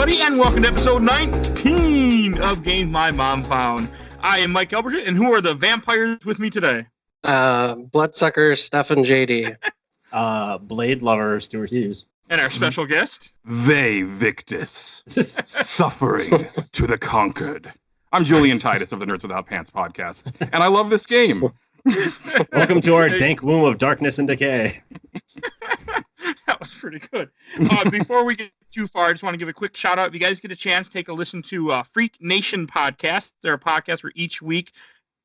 everybody, and welcome to episode 19 of Games My Mom Found. I am Mike Albertin, and who are the vampires with me today? Bloodsucker Stefan JD. Blade Lover Stuart Hughes. And our special guest? They Victus, suffering to the conquered. I'm Julian Titus of the Nerds Without Pants podcast, and I love this game. Welcome to our dank womb of darkness and decay. That was pretty good. Before we get too far, I just want to give a quick shout out. If you guys get a chance, take a listen to Freak Nation podcast. They're a podcast where each week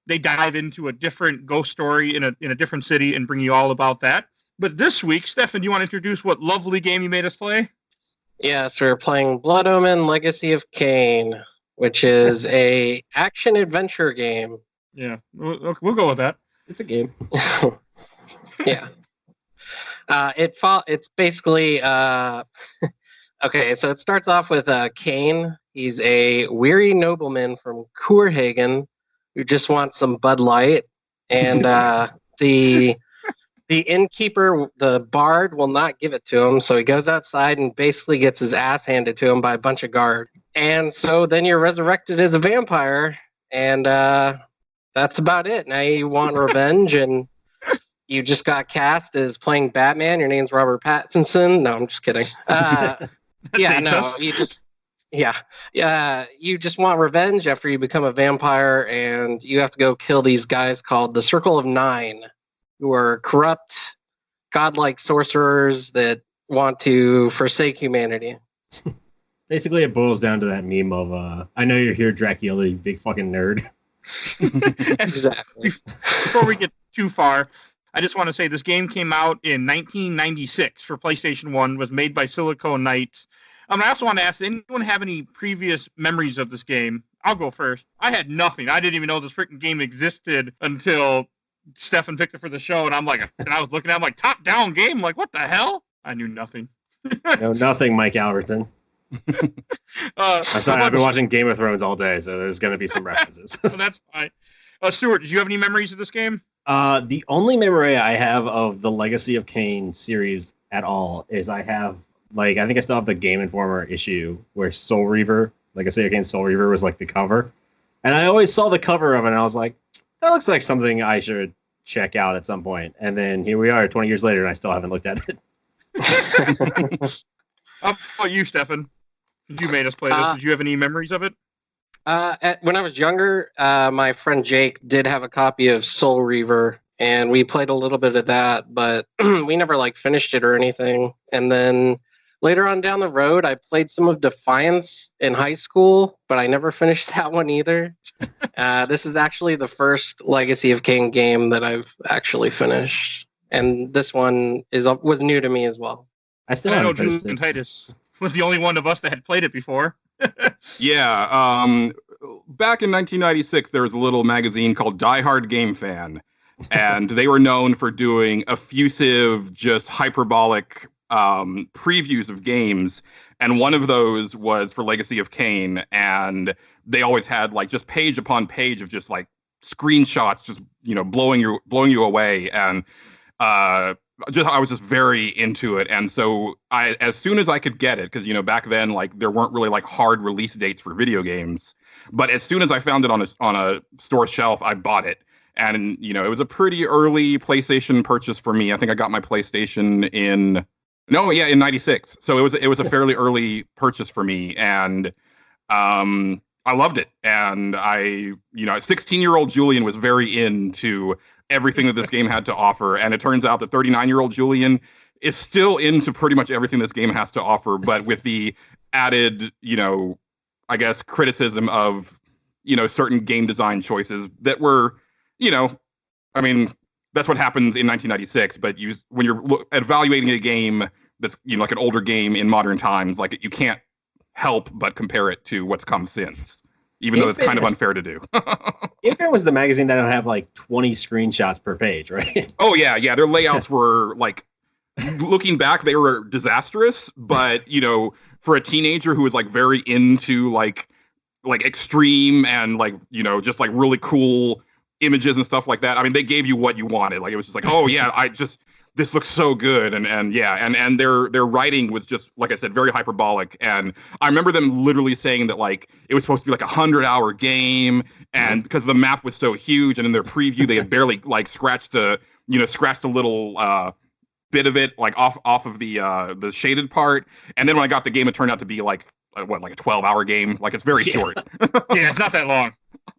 they dive into a different ghost story in a different city and bring you all about that. But this week, Stefan, do you want to introduce what lovely game you made us play? Yes, we're playing Blood Omen Legacy of Kain, which is a action adventure game. Yeah, we'll go with that. It's a game. Yeah. It's basically okay. So it starts off with Kain. He's a weary nobleman from Courhagen who just wants some Bud Light, and the innkeeper, the bard, will not give it to him. So he goes outside and basically gets his ass handed to him by a bunch of guards. And so then you're resurrected as a vampire, and that's about it. Now you want revenge, and you just got cast as playing Batman. Your name's Robert Pattinson. No, I'm just kidding. You just want revenge after you become a vampire, and you have to go kill these guys called the Circle of Nine, who are corrupt, godlike sorcerers that want to forsake humanity. Basically, it boils down to that meme of, I know you're here, Dracula, you big fucking nerd. Exactly. Before we get too far, I just want to say this game came out in 1996 for PlayStation 1, was made by Silicon Knights. I also want to ask, does anyone have any previous memories of this game? I'll go first. I had nothing. I didn't even know this freaking game existed until Stefan picked it for the show, and I was looking at it, I'm like, top-down game? I'm like, what the hell? I knew nothing. No, nothing, Mike Albertin. I'm sorry, I've been watching Game of Thrones all day, so there's going to be some references. So that's fine. Stuart, did you have any memories of this game? The only memory I have of the Legacy of Kain series at all is I think I still have the Game Informer issue where Soul Reaver, Legacy of Kain Soul Reaver was like the cover. And I always saw the cover of it and I was like, that looks like something I should check out at some point. And then here we are 20 years later and I still haven't looked at it. How about you, Stefan? You made us play this. Did you have any memories of it? When I was younger, my friend Jake did have a copy of Soul Reaver, and we played a little bit of that, but we never finished it or anything. And then later on down the road, I played some of Defiance in high school, but I never finished that one either. This is actually the first Legacy of Kain game that I've actually finished, and this one was new to me as well. I know Julian Titus was the only one of us that had played it before. Yeah. Back in 1996, there was a little magazine called Die Hard Game Fan, and they were known for doing effusive, just hyperbolic previews of games. And one of those was for Legacy of Kain, and they always had just page upon page of just screenshots, just blowing you away. And I was just very into it, and so as soon as I could get it, because back then there weren't really hard release dates for video games, but as soon as I found it on a store shelf, I bought it, and it was a pretty early PlayStation purchase for me. I think I got my PlayStation in '96, so it was a fairly early purchase for me, and I loved it, and 16-year-old Julian was very into everything that this game had to offer, and it turns out that 39-year-old Julian is still into pretty much everything this game has to offer, but with the added, I guess, criticism of, certain game design choices that were, that's what happens in 1996, but when you're evaluating a game that's, an older game in modern times, you can't help but compare it to what's come since. Even though it's kind of unfair to do. If it was the magazine that'll have 20 screenshots per page, right? Oh yeah. Their layouts were looking back, they were disastrous. But for a teenager who was very into extreme and just really cool images and stuff like that. I mean, they gave you what you wanted. It was just oh yeah, I just this looks so good, and their writing was just, like I said, very hyperbolic. And I remember them literally saying that like it was supposed to be like a 100-hour game, and because the map was so huge, and in their preview they had barely like scratched a little bit of it like off of the shaded part. And then when I got the game, it turned out to be like a 12-hour game. Like it's very short. Yeah, it's not that long.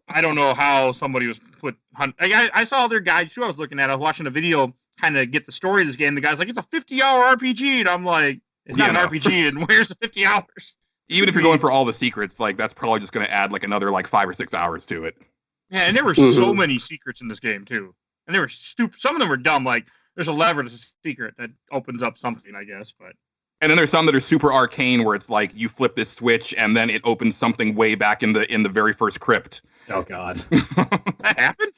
I don't know how somebody was put. I saw their guide too. I was looking at. I was watching a video, kind of get the story of this game. The guy's like, it's a 50-hour RPG, and I'm like, it's not an RPG. And where's the 50 hours? Even if you're going for all the secrets, like that's probably just going to add like another like 5 or 6 hours to it. Yeah, and there were so many secrets in this game too, and they were stupid. Some of them were dumb. Like there's a lever that's a secret that opens up something, I guess. But and then there's some that are super arcane, where it's like you flip this switch and then it opens something way back in the very first crypt. Oh God, that happened.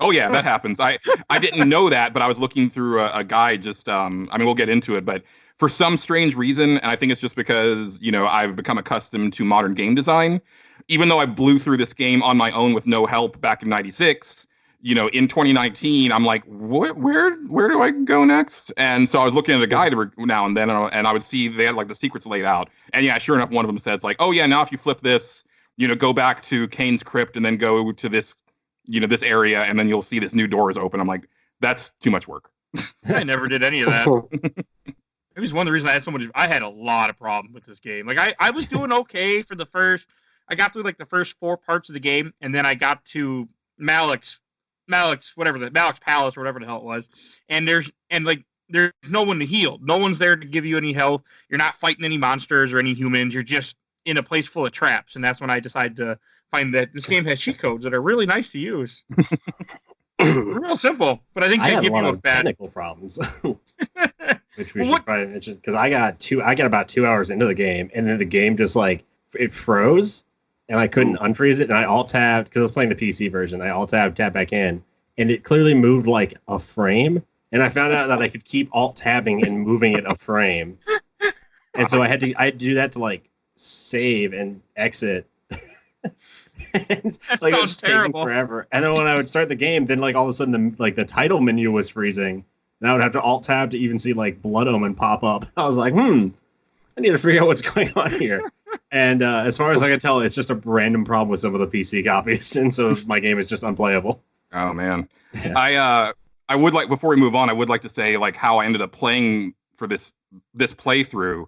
Oh yeah, that happens. I didn't know that, but I was looking through a guide. Just I mean, we'll get into it, but for some strange reason, and I think it's just because I've become accustomed to modern game design. Even though I blew through this game on my own with no help back in '96, in 2019, I'm like, where do I go next? And so I was looking at a guide every now and then, and I would see they had like the secrets laid out. And yeah, sure enough, one of them says like, oh yeah, now if you flip this, go back to Kain's crypt and then go to this, this area, and then you'll see this new door is open. I'm like, that's too much work. I never did any of that. It was one of the reasons I had so much. I had a lot of problems with this game. Like I was doing okay for the first. I got through like the first 4 parts of the game, and then I got to Malik's Palace or whatever the hell it was. And there's no one to heal. No one's there to give you any health. You're not fighting any monsters or any humans. You're just in a place full of traps. And that's when I decided to find that this game has cheat codes that are really nice to use. Real simple, but I think they give you a bad technical problems. Which we should probably mention, because I got about 2 hours into the game, and then the game just like it froze, and I couldn't unfreeze it, and I alt-tabbed because I was playing the PC version. I alt-tabbed back in, and it clearly moved like a frame, and I found out that I could keep alt-tabbing and moving it a frame, and so I had to do that to like save and exit. And, like, it was taking forever. And then when I would start the game, then like all of a sudden the title menu was freezing, and I would have to alt tab to even see like Blood Omen pop up. I was like, I need to figure out what's going on here. And as far as I can tell, it's just a random problem with some of the PC copies, and so my game is just unplayable. Oh man, yeah. I would like, before we move on, I would like to say like how I ended up playing for this playthrough.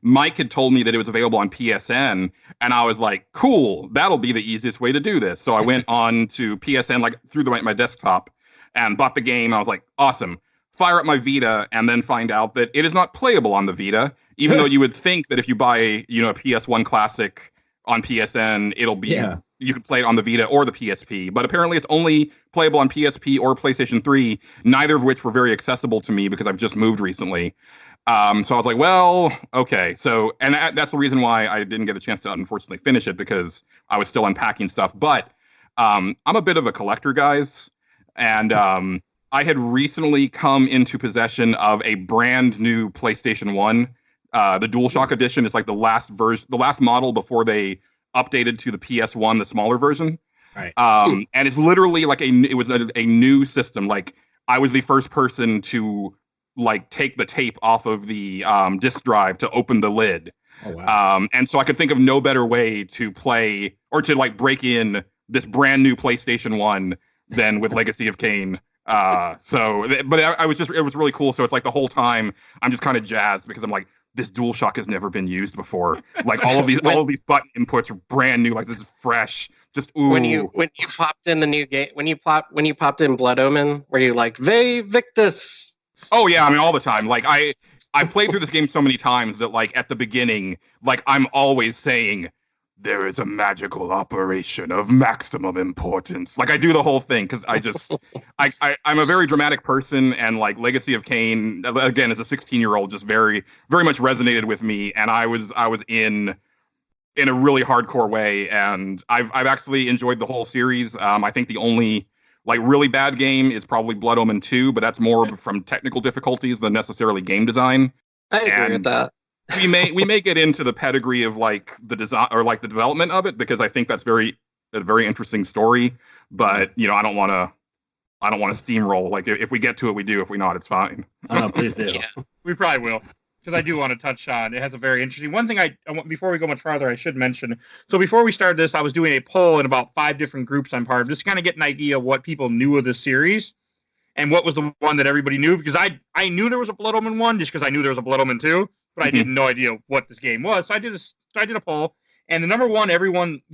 Mike had told me that it was available on PSN, and I was like, cool, that'll be the easiest way to do this. So I went on to PSN, like through my desktop, and bought the game. I was like, awesome. Fire up my Vita, and then find out that it is not playable on the Vita, even though you would think that if you buy, a PS1 Classic on PSN, it'll be, you can play it on the Vita or the PSP. But apparently it's only playable on PSP or PlayStation 3, neither of which were very accessible to me because I've just moved recently. So I was like, well, okay. So, and that's the reason why I didn't get a chance to unfortunately finish it, because I was still unpacking stuff. But I'm a bit of a collector, guys. And I had recently come into possession of a brand new PlayStation 1. The DualShock Edition is like the last model before they updated to the PS1, the smaller version. Right. And it's literally like it was a new system. Like I was the first person to like take the tape off of the disk drive to open the lid. Oh, wow. And so I could think of no better way to play or to like break in this brand new PlayStation 1 than with Legacy of Kain. But it was really cool. So it's like the whole time I'm just kind of jazzed because I'm like, this DualShock has never been used before. Like all of these button inputs are brand new. Like this is fresh. Just ooh. When you popped in the new game, when you popped in Blood Omen, were you like Ve Victus? Oh yeah, I mean all the time. Like I've played through this game so many times that like at the beginning, like I'm always saying, there is a magical operation of maximum importance. Like I do the whole thing because I'm a very dramatic person, and like Legacy of Kain, again, as a 16-year-old, just very, very much resonated with me. And I was in a really hardcore way, and I've actually enjoyed the whole series. I think the only like really bad game is probably Blood Omen 2, but that's more from technical difficulties than necessarily game design. I agree with that. we may get into the pedigree of like the design or like the development of it, because I think that's a very interesting story. But I don't want to I don't want to steamroll. Like if we get to it, we do. If we not, it's fine. Oh no, please do. Yeah. We probably will, because I do want to touch on. It has a very interesting one thing. I want, before we go much farther, I should mention. So before we started this, I was doing a poll in about 5 different groups I'm part of, just to kind of get an idea of what people knew of this series, and what was the one that everybody knew. Because I knew there was a Blood Omen 1, just because I knew there was a Blood Omen 2, but I had no idea what this game was. So I did a poll, and the number one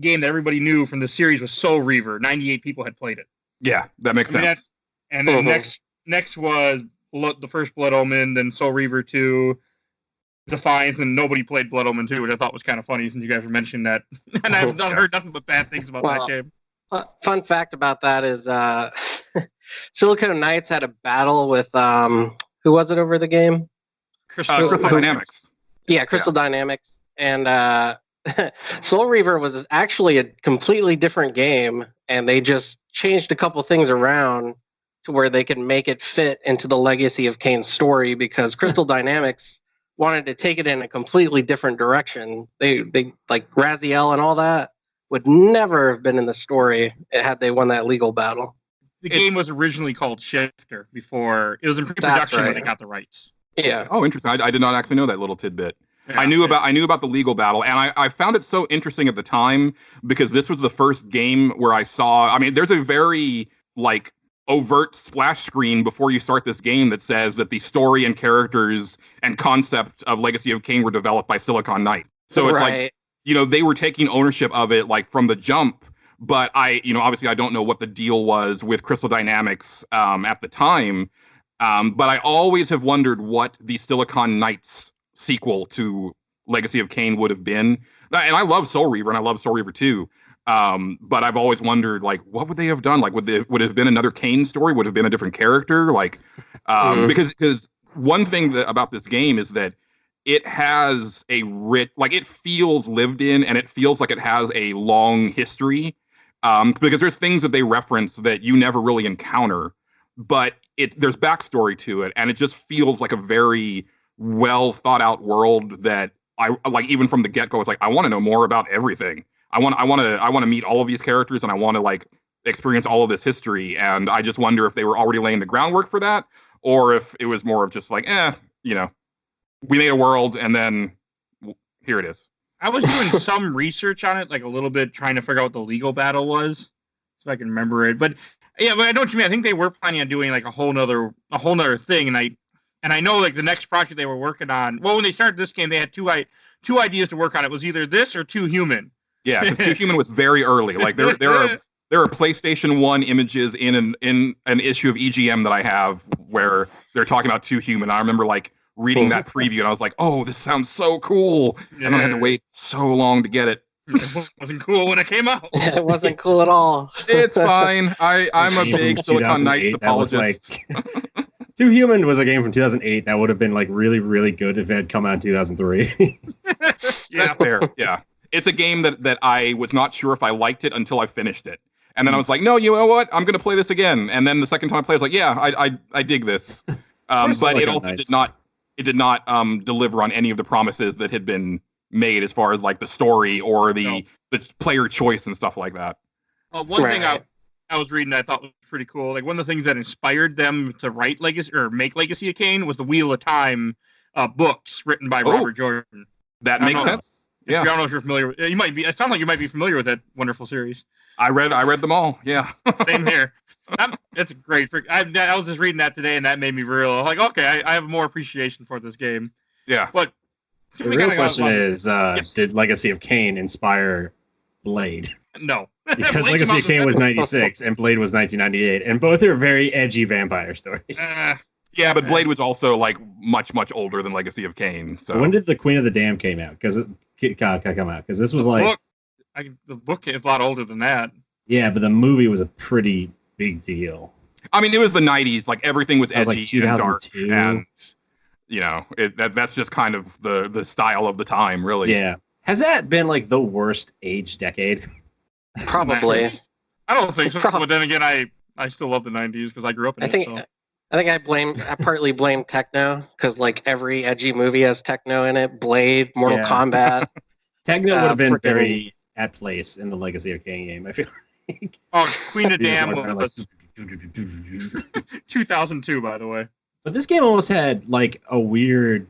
game that everybody knew from the series was Soul Reaver. 98 people had played it. Yeah, that makes sense. And then next was the first Blood Omen, then Soul Reaver 2, Defiance, and nobody played Blood Omen 2, which I thought was kind of funny since you guys were mentioning that. And I've not heard nothing but bad things about that game. Fun fact about that is Silicon Knights had a battle with who was it over the game? Crystal Dynamics. Yeah, Crystal Dynamics. And Soul Reaver was actually a completely different game, and they just changed a couple things around to where they could make it fit into the Legacy of Kain story, because Crystal Dynamics wanted to take it in a completely different direction. They like Raziel and all that would never have been in the story had they won that legal battle. The game was originally called Shifter before. It was in pre-production when they got the rights. Yeah. Oh, interesting. I did not actually know that little tidbit. Yeah, I knew about the legal battle, and I found it so interesting at the time because this was the first game where I saw. I mean, there's a very like overt splash screen before you start this game that says that the story and characters and concept of Legacy of Kain were developed by Silicon Knights. So it's like, they were taking ownership of it like from the jump. But obviously I don't know what the deal was with Crystal Dynamics at the time. But I always have wondered what the Silicon Knights sequel to Legacy of Kain would have been. And I love Soul Reaver, and I love Soul Reaver 2. But I've always wondered, like, what would they have done? Like, would it have been another Kain story? Would it have been a different character? Like, because one thing about this game is that it has it feels lived in, and it feels like it has a long history. Because there's things that they reference that you never really encounter, but there's backstory to it, and it just feels like a very well thought out world that I like. Even from the get go, it's like I want to know more about everything. I want to meet all of these characters, and I want to like experience all of this history. And I just wonder if they were already laying the groundwork for that, or if it was more of just like, we made a world, and then here it is. I was doing some research on it, like a little bit, trying to figure out what the legal battle was, so I can remember it. But yeah, but I know what you mean. I think they were planning on doing like a whole nother thing, and I know like the next project they were working on. Well, when they started this game, they had two ideas to work on. It was either this or 2 Human. Yeah, because 2 Human was very early. Like there are PlayStation 1 images in an issue of EGM that I have where they're talking about 2 Human. I remember like reading that preview, and I was like, "Oh, this sounds so cool!" Yeah. And I had to wait so long to get it. It wasn't cool when it came out. It wasn't cool at all. It's fine. I'm a big Silicon Knights apologist. 2 Human was a game from 2008 that would have been like really, really good if it had come out in 2003. Yeah, that's fair. Yeah, it's a game that I was not sure if I liked it until I finished it, and then I was like, "No, you know what? I'm going to play this again." And then the second time I played, I was like, "Yeah, I dig this." But it also did not. It did not deliver on any of the promises that had been made as far as like the story or the player choice and stuff like that. One thing I was reading that I thought was pretty cool. Like one of the things that inspired them to write Legacy or make Legacy of Kain was the Wheel of Time books written by Robert Jordan. That makes sense. Yeah, I don't know if you're familiar with. You might be. It sounds like you might be familiar with that wonderful series. I read them all. Yeah. Same here. It's great. I was just reading that today, and that made me real. Like, okay, I have more appreciation for this game. Yeah. But the real question is, yes. Did Legacy of Kain inspire Blade? No. Because Legacy of Kain was 96 and Blade was 1998, and both are very edgy vampire stories. Yeah, but Blade was also like much, much older than Legacy of Kain. So when did the Queen of the Damned come out? Because this was like the book is a lot older than that. Yeah, but the movie was a pretty big deal. I mean, it was the 90s. Like everything was edgy and dark, and that's just kind of the style of the time, really. Yeah. Has that been like the worst age decade? Probably. I don't think so. But then again, I still love the 90s because I grew up in it. I think I partly blame techno because like every edgy movie has techno in it. Blade, Mortal Kombat. Techno would have been very at place in the Legacy of Kain game, I feel like. Oh, Queen of Damned was 2002, by the way. But this game almost had like a weird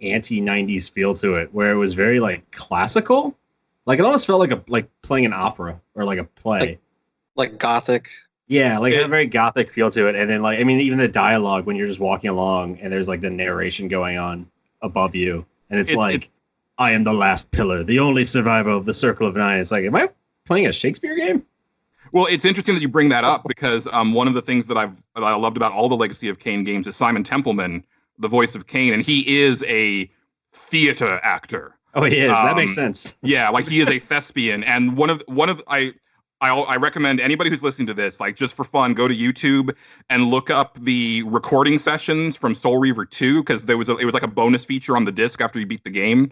anti-90s feel to it, where it was very like classical. Like it almost felt like playing an opera or like a play. Like gothic. Yeah, like it had a very gothic feel to it. And then like, I mean, even the dialogue when you're just walking along and there's like the narration going on above you. And it's like, I am the last pillar, the only survivor of the Circle of Nine. It's like, am I playing a Shakespeare game? Well, it's interesting that you bring that up because one of the things that I loved about all the Legacy of Kain games is Simon Templeman, the voice of Kain, and he is a theater actor. Oh, he is. That makes sense. Yeah, like he is a thespian, and I recommend anybody who's listening to this, like just for fun, go to YouTube and look up the recording sessions from Soul Reaver 2 because it was like a bonus feature on the disc after you beat the game,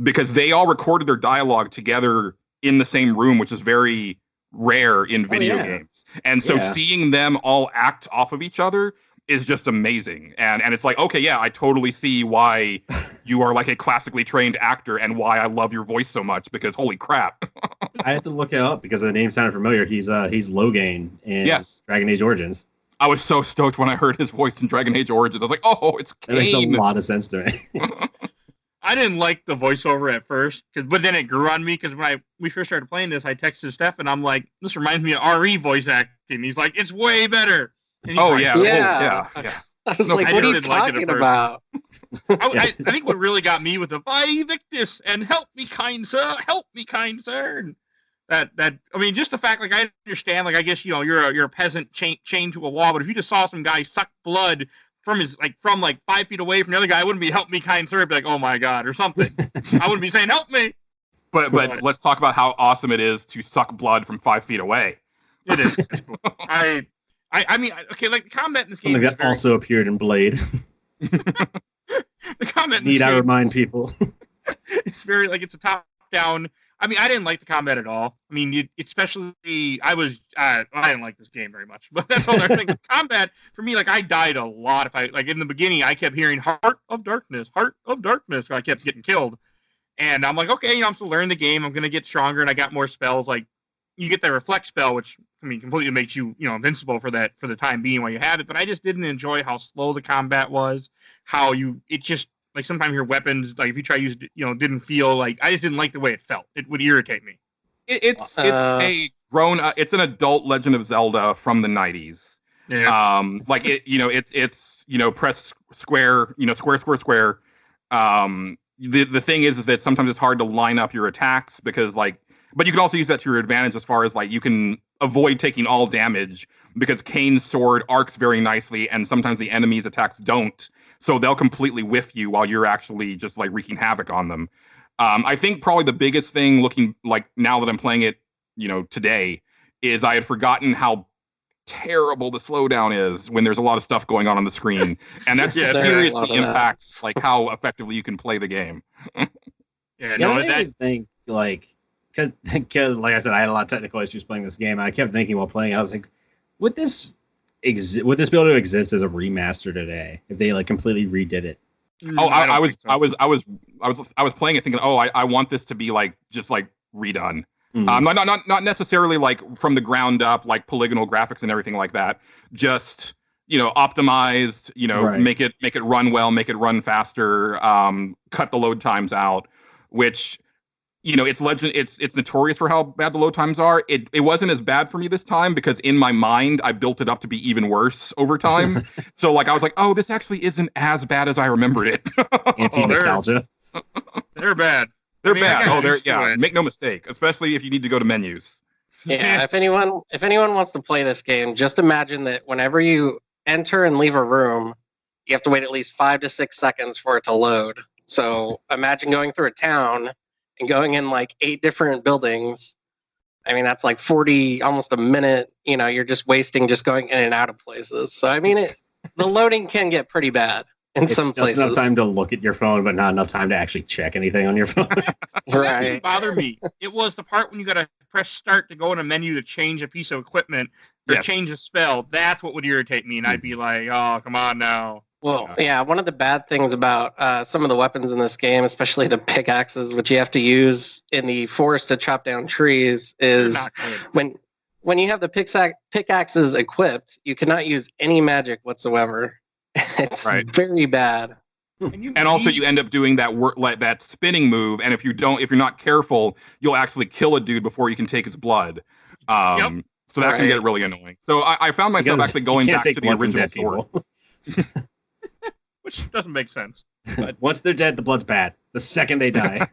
because they all recorded their dialogue together in the same room, which is very rare in video games. And so seeing them all act off of each other is just amazing. And it's like, okay, yeah, I totally see why you are like a classically trained actor and why I love your voice so much, because holy crap. I had to look it up because the name sounded familiar. He's Logain in Dragon Age Origins. I was so stoked when I heard his voice in Dragon Age Origins. I was like, oh, it's Kain. It makes a lot of sense to me. I didn't like the voiceover at first, but then it grew on me because when we first started playing this, I texted Stefan. I'm like, this reminds me of RE voice acting. He's like, it's way better. Yeah. I was like, what are you talking about? I think what really got me was the "Vae Victis" and "Help me, kind sir, help me, kind sir." And that I mean, just the fact, like, I understand, like, I guess you're a peasant chained to a wall, but if you just saw some guy suck blood from 5 feet away from the other guy, I wouldn't be "Help me, kind sir." I'd be like, "Oh my god," or something. I wouldn't be saying "Help me." But let's talk about how awesome it is to suck blood from 5 feet away. It is. I mean, okay, like the combat in this game. Something that also appeared in Blade. The combat in this game, I remind people? It's very like it's a top-down. I mean, I didn't like the combat at all. I mean, especially I didn't like this game very much. But that's all I think. The combat for me, like I died a lot. If I like in the beginning, I kept hearing "Heart of Darkness," "Heart of Darkness." So I kept getting killed, and I'm like, okay, I'm still learning the game. I'm gonna get stronger, and I got more spells. Like you get the reflect spell, which I mean, completely makes you, invincible for the time being while you have it. But I just didn't enjoy how slow the combat was. It just like sometimes your weapons, like if you try to use it, didn't feel like, I just didn't like the way it felt. It would irritate me. It's an adult Legend of Zelda from the 90s. Yeah. Like it's press square, square. The thing is that sometimes it's hard to line up your attacks because but you can also use that to your advantage as far as like you can avoid taking all damage because Kain's sword arcs very nicely and sometimes the enemy's attacks don't. So they'll completely whiff you while you're actually just like wreaking havoc on them. I think probably the biggest thing looking like now that I'm playing it, today is I had forgotten how terrible the slowdown is when there's a lot of stuff going on the screen. And that seriously impacts like how effectively you can play the game. I think because like I said, I had a lot of technical issues playing this game. I kept thinking while playing, I was like, would this be able to exist as a remaster today if they like completely redid it? I was playing it thinking, I want this to be like just like redone. Mm-hmm. Not necessarily like from the ground up, like polygonal graphics and everything like that. Just optimized. Right. Make it run well, make it run faster. Cut the load times out, which. It's notorious for how bad the load times are. It wasn't as bad for me this time because in my mind I built it up to be even worse over time. So like I was like, this actually isn't as bad as I remembered it. Anti-nostalgia. They're bad. They're bad. Make no mistake, especially if you need to go to menus. Yeah, if anyone wants to play this game, just imagine that whenever you enter and leave a room, you have to wait at least 5 to 6 seconds for it to load. So imagine going through a town and going in like 8 different buildings. I mean, that's like 40, almost a minute. You're just wasting just going in and out of places. So, I mean, the loading can get pretty bad in some places. It's enough time to look at your phone, but not enough time to actually check anything on your phone. That didn't bother me. It was the part when you got to press start to go in a menu to change a piece of equipment or change a spell. That's what would irritate me. And I'd be like, oh, come on now. Well, yeah, one of the bad things about some of the weapons in this game, especially the pickaxes, which you have to use in the forest to chop down trees, is when when you have the pickaxes equipped, you cannot use any magic whatsoever. It's very bad. And also, you end up doing that spinning move, and if you're not careful, you'll actually kill a dude before you can take his blood. So that can get really annoying. So I found myself actually going back to the original sword. Which doesn't make sense. But once they're dead, the blood's bad. The second they die.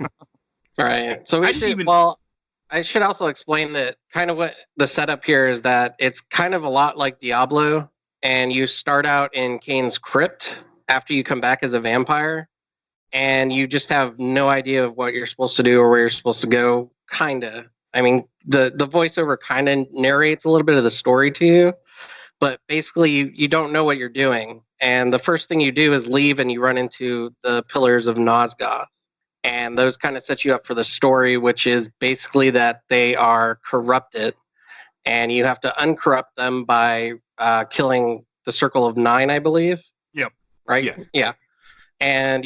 Right. So I should also explain that kind of what the setup here is, that it's kind of a lot like Diablo, and you start out in Kain's crypt after you come back as a vampire, and you just have no idea of what you're supposed to do or where you're supposed to go, kinda. I mean, the voiceover kind of narrates a little bit of the story to you, but basically you don't know what you're doing. And the first thing you do is leave and you run into the pillars of Nosgoth. And those kind of set you up for the story, which is basically that they are corrupted. And you have to uncorrupt them by killing the Circle of Nine, I believe. Yep. Right? Yes. Yeah. And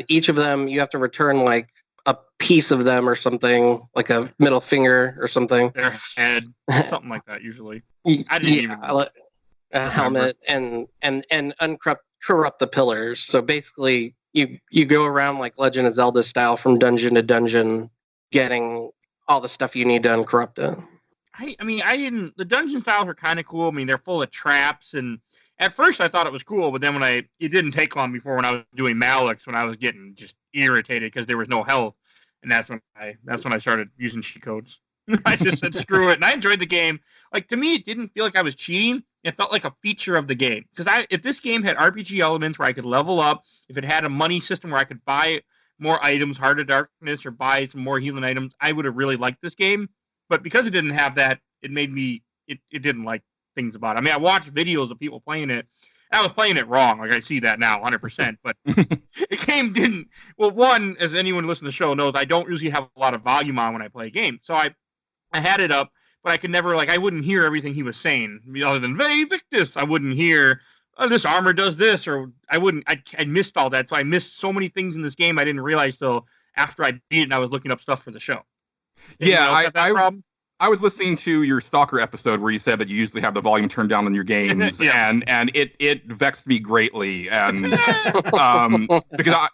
each of them, you have to return like a piece of them or something, like a middle finger or something. Their head, something like that, usually. I didn't even know. A helmet and corrupt the pillars. So basically you go around like Legend of Zelda style from dungeon to dungeon, getting all the stuff you need to uncorrupt it. The dungeon styles are kind of cool. I mean, they're full of traps, and at first I thought it was cool, but then it didn't take long before when I was doing Malix, when I was getting just irritated because there was no health, and that's when I started using cheat codes. I just said screw it, and I enjoyed the game. Like, to me, it didn't feel like I was cheating. It felt like a feature of the game. Because if this game had RPG elements where I could level up, if it had a money system where I could buy more items, Heart of Darkness, or buy some more healing items, I would have really liked this game. But because it didn't have that, it made me it didn't like things about it. I mean, I watched videos of people playing it. I was playing it wrong. Like, I see that now, 100%. But the game didn't. Well, one, as anyone listening to the show knows, I don't usually have a lot of volume on when I play a game. So I had it up, but I could never, I wouldn't hear everything he was saying. Other than, "Hey, Victus," I wouldn't hear, "Oh, this armor does this," or I missed all that. So I missed so many things in this game I didn't realize till after I beat it and I was looking up stuff for the show. I was listening to your Stalker episode where you said that you usually have the volume turned down on your games, and it vexed me greatly, and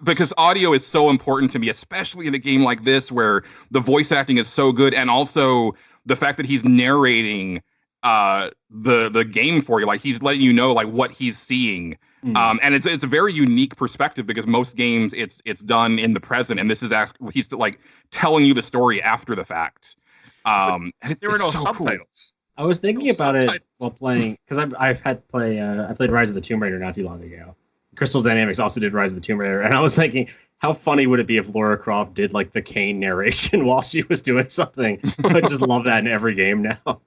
because audio is so important to me, especially in a game like this where the voice acting is so good, and also the fact that he's narrating the game for you, like he's letting you know like what he's seeing, and it's a very unique perspective because most games it's done in the present, and this is actually he's like telling you the story after the fact. There were no subtitles. Cool. I was thinking about it while playing, because I played Rise of the Tomb Raider not too long ago. Crystal Dynamics also did Rise of the Tomb Raider, and I was thinking, how funny would it be if Lara Croft did like the Kain narration while she was doing something? I just love that in every game now.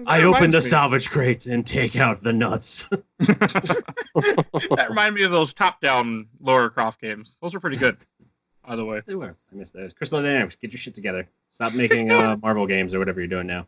I open the salvage crate and take out the nuts. That reminded me of those top-down Lara Croft games. Those were pretty good, by the way. They were. I missed those. Crystal Dynamics, get your shit together. Stop making Marvel games or whatever you're doing now.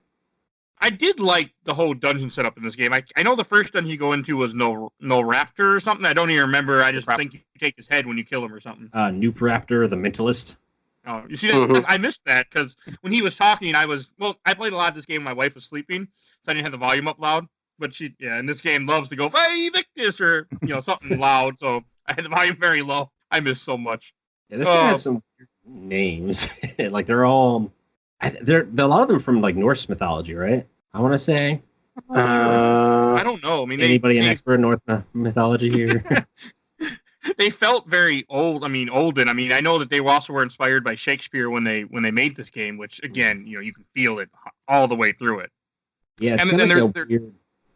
I did like the whole dungeon setup in this game. I know the first dungeon you go into was no Raptor or something. I don't even remember. I just think you take his head when you kill him or something. Noob Raptor, the Mentalist. Oh, you see, I missed that because when he was talking, I played a lot of this game when my wife was sleeping, so I didn't have the volume up loud. But in this game loves to go, "Hey, Victus," or something loud. So I had the volume very low. I missed so much. Yeah, this game has some names. Like they're all. They're a lot of them from like Norse mythology, right? I want to say. I don't know. I mean, anybody an expert in Norse mythology here? They felt very old. I mean, olden. I mean, I know that they also were inspired by Shakespeare when they made this game, which again, you can feel it all the way through it. Yeah, it's and then like a weird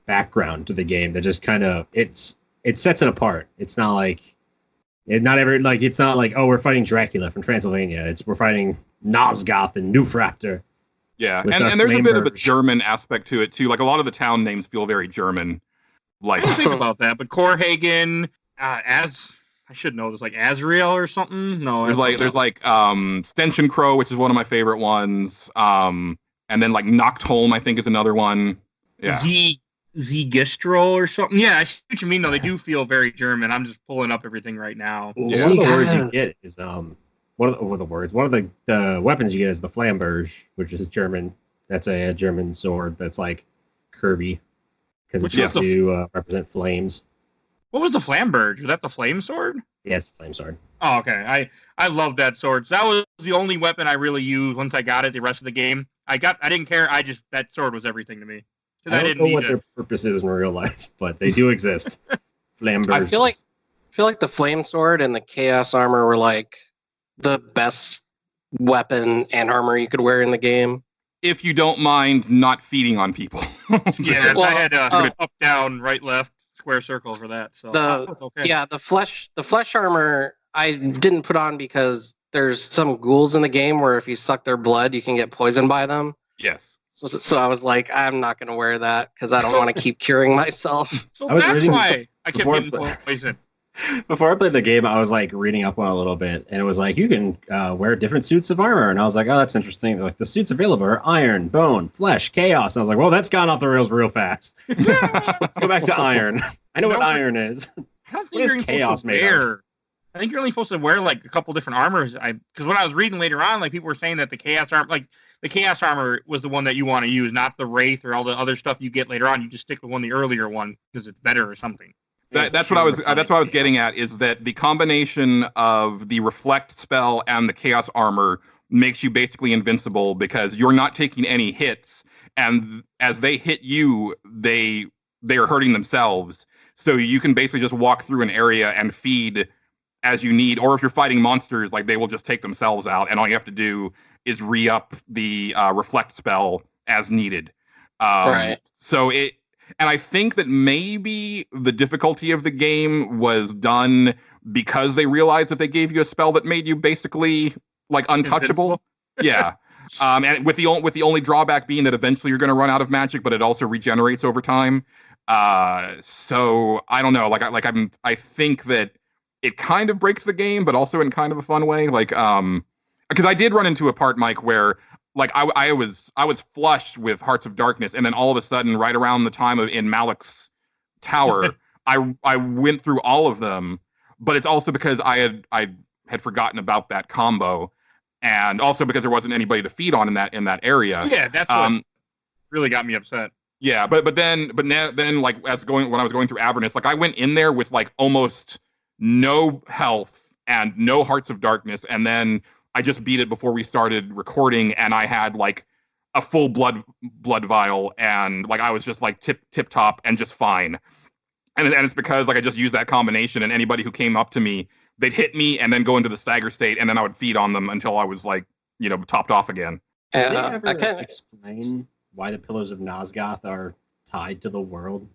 background to the game that just kind of it sets it apart. It's not like. It's not like, oh, we're fighting Dracula from Transylvania. We're fighting Nosgoth and Newfraptor. Yeah, and there's a bit of a German aspect to it too. Like a lot of the town names feel very German. Like I didn't think about that, but Corhagen, I should know this, like Azrael or something. No, there's like Stenchen Crow, which is one of my favorite ones. And then like Nochtholm, I think, is another one. Yeah. Zegistro or something. Yeah, I see what you mean, though. They do feel very German. I'm just pulling up everything right now. Yeah. One of the words you get is one of the weapons you get is the Flamberge, which is German. That's a German sword that's like Kirby because it's Which is meant to represent flames. What was the Flamberge? Was that the flame sword? Yes, flame sword. Oh, okay. I love that sword. So that was the only weapon I really used once I got it. The rest of the game, I didn't care. That sword was everything to me. I don't know what their purpose is in real life, but they do exist. Flamberge. I feel like the flame sword and the chaos armor were like the best weapon and armor you could wear in the game. If you don't mind not feeding on people. Yeah, I had up, down, right, left, square circle for that. So okay. Yeah, the flesh armor I didn't put on because there's some ghouls in the game where if you suck their blood, you can get poisoned by them. Yes. So I was like, I'm not going to wear that because I don't want to keep curing myself. So that's why I kept getting poisoned. Before I played the game, I was like reading up on it a little bit, and it was like you can wear different suits of armor, and I was like, oh, that's interesting. Like the suits available are iron, bone, flesh, chaos. And I was like, well, that's gone off the rails real fast. Let's go back to iron. I know what iron is. I don't think you're chaos made of? I think you're only supposed to wear like a couple different armors. Because when I was reading later on, like people were saying that the chaos armor was the one that you want to use, not the wraith or all the other stuff you get later on. You just stick with the earlier one because it's better or something. That's what I was getting at, is that the combination of the reflect spell and the chaos armor makes you basically invincible because you're not taking any hits, and as they hit you, they are hurting themselves. So you can basically just walk through an area and feed as you need, or if you're fighting monsters, like they will just take themselves out, and all you have to do is re-up the reflect spell as needed. Right. And I think that maybe the difficulty of the game was done because they realized that they gave you a spell that made you basically like untouchable. Yeah. And with the only drawback being that eventually you're going to run out of magic, but it also regenerates over time. So I don't know. I think that it kind of breaks the game, but also in kind of a fun way. Because I did run into a part, Mike, where I was flushed with Hearts of Darkness, and then all of a sudden, right around the time in Malik's tower, I went through all of them. But it's also because I had forgotten about that combo, and also because there wasn't anybody to feed on in that area. Yeah, that's what really got me upset. Yeah, but then when I was going through Avernus, I went in there with almost no health and no Hearts of Darkness, and then I just beat it before we started recording, and I had a full blood vial, and I was just tip top and just fine. And it's because I just used that combination, and anybody who came up to me, they'd hit me and then go into the stagger state, and then I would feed on them until I was topped off again. Did they ever explain why the Pillars of Nosgoth are tied to the world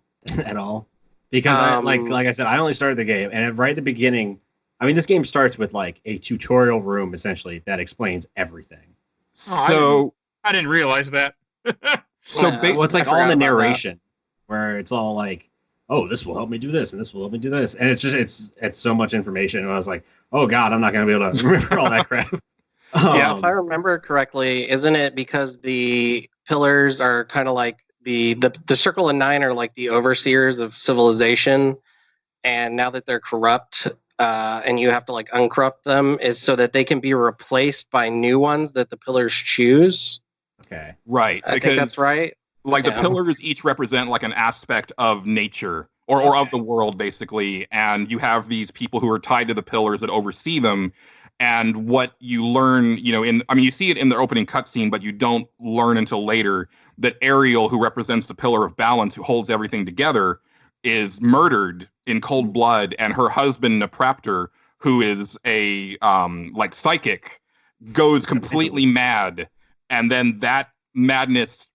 at all? Because like I said, I only started the game, and right at the beginning. I mean, this game starts with a tutorial room essentially that explains everything. So I didn't realize that. It's all in the narration where it's all oh, this will help me do this, and this will help me do this, and it's so much information. And I was like, oh god, I'm not going to be able to remember all that crap. Yeah, if I remember correctly, isn't it because the pillars are kind of like the Circle of Nine are like the overseers of civilization, and now that they're corrupt. And you have to uncorrupt them is so that they can be replaced by new ones that the pillars choose. Okay. Right. I think that's right. The pillars each represent an aspect of nature or of the world, basically. And you have these people who are tied to the pillars that oversee them. And what you learn, you see it in the opening cutscene, but you don't learn until later that Ariel, who represents the pillar of balance, who holds everything together, is murdered in cold blood, and her husband Napraptor, who is a psychic, goes completely mad, and then that madness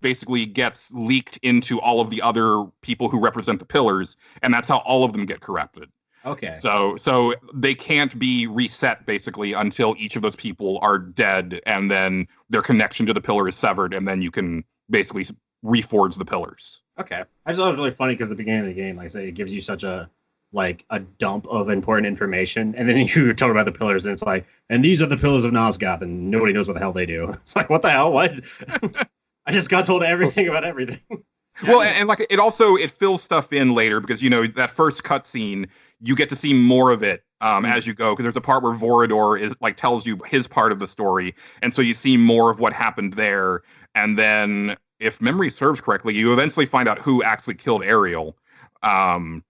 basically gets leaked into all of the other people who represent the pillars, and that's how all of them get corrupted. Okay. So they can't be reset basically until each of those people are dead, and then their connection to the pillar is severed, and then you can basically reforge the pillars. Okay. I just thought it was really funny because at the beginning of the game, like I say, it gives you such a dump of important information, and then you talk about the pillars, and it's and these are the pillars of Nosgoth, and nobody knows what the hell they do. It's what the hell? What? I just got told everything about everything. Well, and it fills stuff in later because that first cutscene, you get to see more of it as you go, because there's a part where Vorador is like tells you his part of the story, and so you see more of what happened there. And then, if memory serves correctly, you eventually find out who actually killed Ariel. And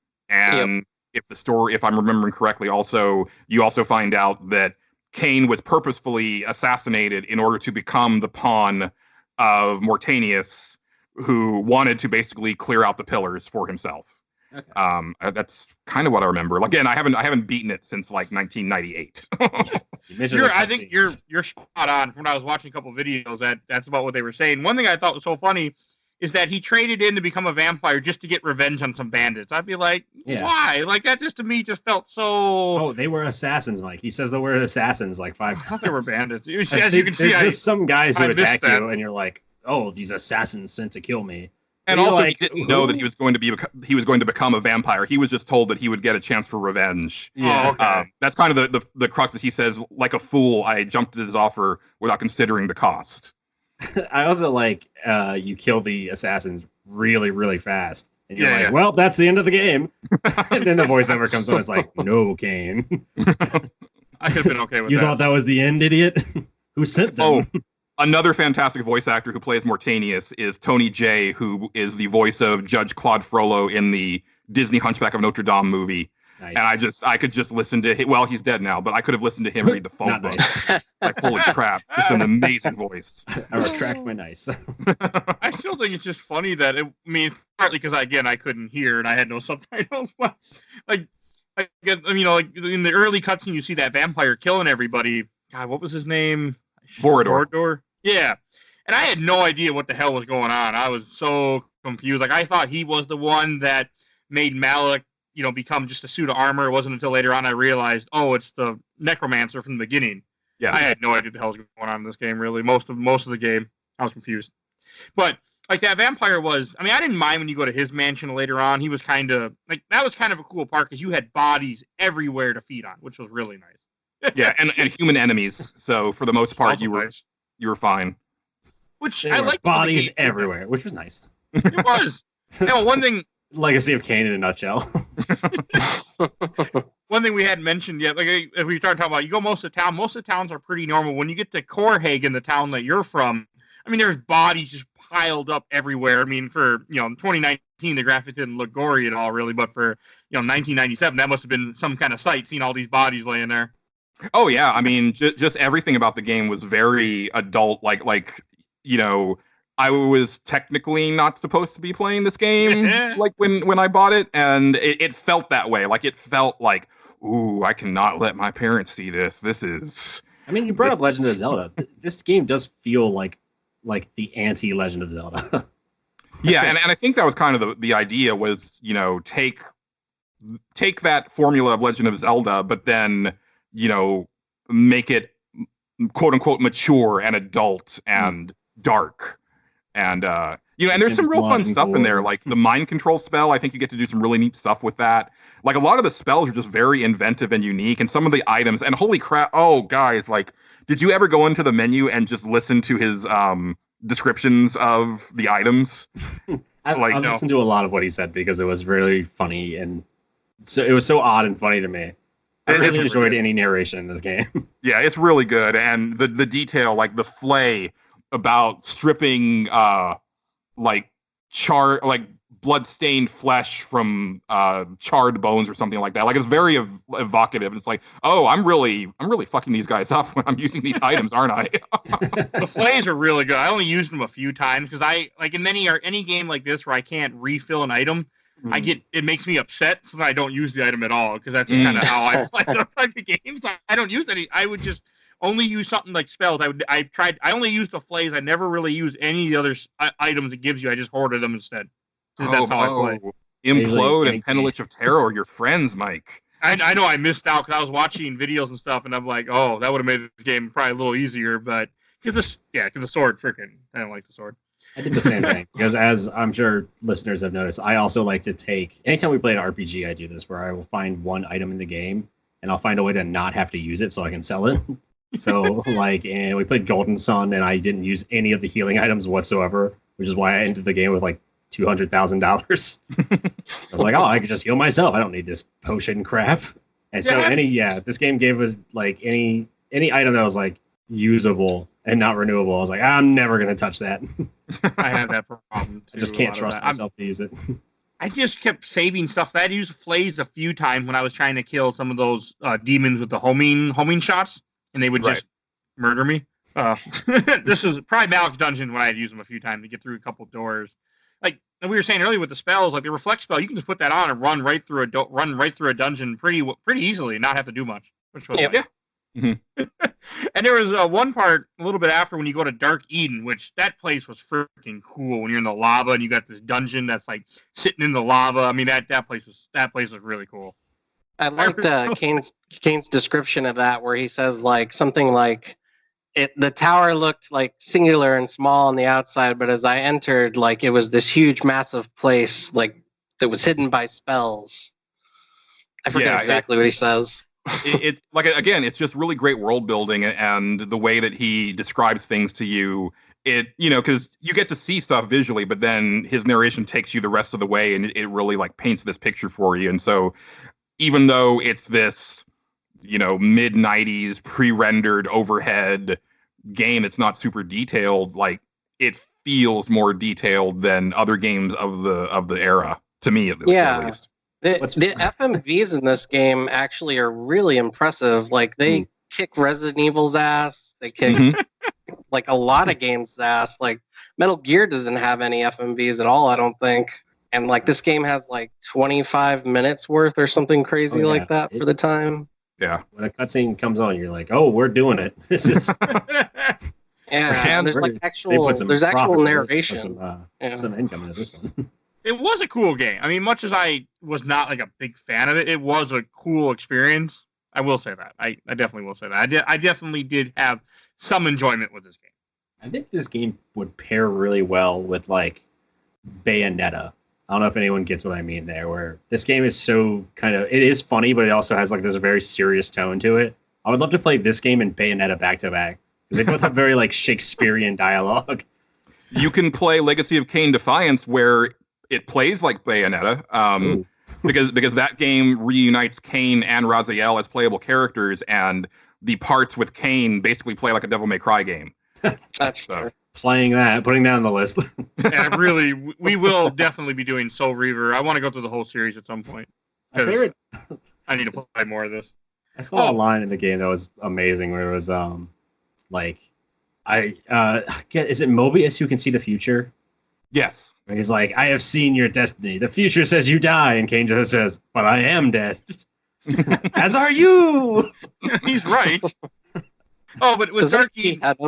if I'm remembering correctly, you also find out that Kain was purposefully assassinated in order to become the pawn of Mortanius, who wanted to basically clear out the pillars for himself. Okay. That's kind of what I remember. Again, I haven't beaten it since like 1998. I think you're spot on. From when I was watching a couple of videos, that's about what they were saying. One thing I thought was so funny is that he traded in to become a vampire just to get revenge on some bandits. I'd be like, why? Like, that just to me just felt so... Oh, they were assassins, Mike. He says the word assassins like 5 times. I thought they were bandits. As you can see, just some guys who attack you, and you're like, oh, these assassins sent to kill me. And also, he didn't know that he was going to become a vampire. He was just told that he would get a chance for revenge. Yeah, okay. That's kind of the crux that he says, like a fool, I jumped at his offer without considering the cost. I also like you kill the assassins really, really fast. And you're like, well, that's the end of the game. And then the voiceover comes on. It's like, no, Kain. I could have been okay with that. You thought that was the end, idiot? Who sent them? Oh, another fantastic voice actor who plays Mortanius is Tony Jay, who is the voice of Judge Claude Frollo in the Disney Hunchback of Notre Dame movie. Nice. And I could just listen to him. Well, he's dead now, but I could have listened to him read the phone book. Nice. Like, holy crap. It's an amazing voice. I retract my nice. I still think it's just funny that, partly because, again, I couldn't hear and I had no subtitles. But, like, I guess, like in the early cutscene, you see that vampire killing everybody. God, what was his name? Vorador. Yeah. And I had no idea what the hell was going on. I was so confused. Like, I thought he was the one that made Malik, become just a suit of armor. It wasn't until later on I realized, it's the necromancer from the beginning. Yeah. I had no idea what the hell was going on in this game, really. Most of the game, I was confused. But, like, that vampire was... I didn't mind when you go to his mansion later on. He was kind of... Like, that was kind of a cool part, because you had bodies everywhere to feed on, which was really nice. Yeah, and human enemies. So, for the most part, you were fine. Which there I like. Bodies everywhere, which was nice. It was. One thing... Legacy of Kain in a nutshell. One thing we hadn't mentioned yet, like if we start talking about, you go most of the town. Most of the towns are pretty normal. When you get to Korhagen, the town that you're from, there's bodies just piled up everywhere. For 2019, the graphics didn't look gory at all, really. But for 1997, that must have been some kind of sight, seeing all these bodies laying there. Oh yeah, just everything about the game was very adult. I was technically not supposed to be playing this game, like when I bought it, and it felt that way. Like, it felt like, ooh, I cannot let my parents see this. This is... you brought up Legend of Zelda. This game does feel like the anti-Legend of Zelda. Yeah, and I think that was kind of the idea was, take that formula of Legend of Zelda, but then, make it, quote-unquote, mature and adult and dark. And, and there's some real fun stuff in there, like the mind control spell. I think you get to do some really neat stuff with that. Like, a lot of the spells are just very inventive and unique, and some of the items, and holy crap, guys, like, did you ever go into the menu and just listen to his descriptions of the items? I've listened to a lot of what he said because it was really funny, and so it was so odd and funny to me. I really enjoyed any narration in this game. Yeah, it's really good, and the detail, like the flay about stripping blood-stained flesh from charred bones or something like that. Like, it's very evocative. It's like, I'm really fucking these guys up when I'm using these items, aren't I? The flays are really good. I only used them a few times because in any game like this where I can't refill an item, it makes me upset, so that I don't use the item at all, because that's kind of how I play the type of games. I don't use any. I would just only use something like spells. I only used the flays. I never really used any of the other items it gives you. I just hoarded them instead. That's how I play. Implode and Pentelich of Terror are your friends, Mike. I know I missed out because I was watching videos and stuff, and I'm like, that would have made this game probably a little easier, but because the sword, I don't like the sword. I did the same thing because, as I'm sure listeners have noticed, I also like to take, anytime we play an RPG, I do this where I will find one item in the game and I'll find a way to not have to use it so I can sell it. So, and we played Golden Sun, and I didn't use any of the healing items whatsoever, which is why I ended the game with $200,000. I was like, I could just heal myself. I don't need this potion crap. And so this game gave us like any item that was like usable and not renewable. I was like, I'm never gonna touch that. I have that problem too. I just can't trust myself to use it. I just kept saving stuff. I had used Flays a few times when I was trying to kill some of those demons with the homing shots, and they would just murder me. This is probably Malik's dungeon when I had used them a few times to get through a couple doors. Like we were saying earlier with the spells, like the reflect spell, you can just put that on and run right through a dungeon pretty easily and not have to do much. Which was nice. Mm-hmm. And there was one part a little bit after when you go to Dark Eden, which that place was freaking cool. When you're in the lava and you got this dungeon that's like sitting in the lava. I mean that place was really cool. I liked Kain's description of that, where he says like something like the tower looked like singular and small on the outside, but as I entered, like it was this huge, massive place like that was hidden by spells. I forget exactly what he says. It like again, it's just really great world building, and the way that he describes things to you. It because you get to see stuff visually, but then his narration takes you the rest of the way, and it really like paints this picture for you. And so, even though it's this mid 90s pre-rendered overhead game, it's not super detailed. Like it feels more detailed than other games of the era to me, at least. The FMVs in this game actually are really impressive. Like they kick Resident Evil's ass. They kick like a lot of games' ass. Like Metal Gear doesn't have any FMVs at all, I don't think. And like this game has like 25 minutes worth or something crazy like that for the time. Yeah. When a cutscene comes on, you're like, oh, we're doing it. This is and there's like actual narration. Some income into this one. It was a cool game. I mean, much as I was not like a big fan of it, it was a cool experience. I will say that. I definitely will say that. I definitely did have some enjoyment with this game. I think this game would pair really well with like Bayonetta. I don't know if anyone gets what I mean there, where this game is so it is funny, but it also has like this very serious tone to it. I would love to play this game and Bayonetta back to back, because they both have very like Shakespearean dialogue. You can play Legacy of Kain Defiance, where it plays like Bayonetta, because that game reunites Kain and Raziel as playable characters, and the parts with Kain basically play like a Devil May Cry game. That's true. Putting that on the list. Yeah, really, we will definitely be doing Soul Reaver. I want to go through the whole series at some point. I need to play more of this. I saw a line in the game that was amazing, where it was is it Mobius who can see the future? Yes. And he's like, I have seen your destiny. The future says you die, and Kain just says, but I am dead. As are you. He's right. Oh, but with Darky at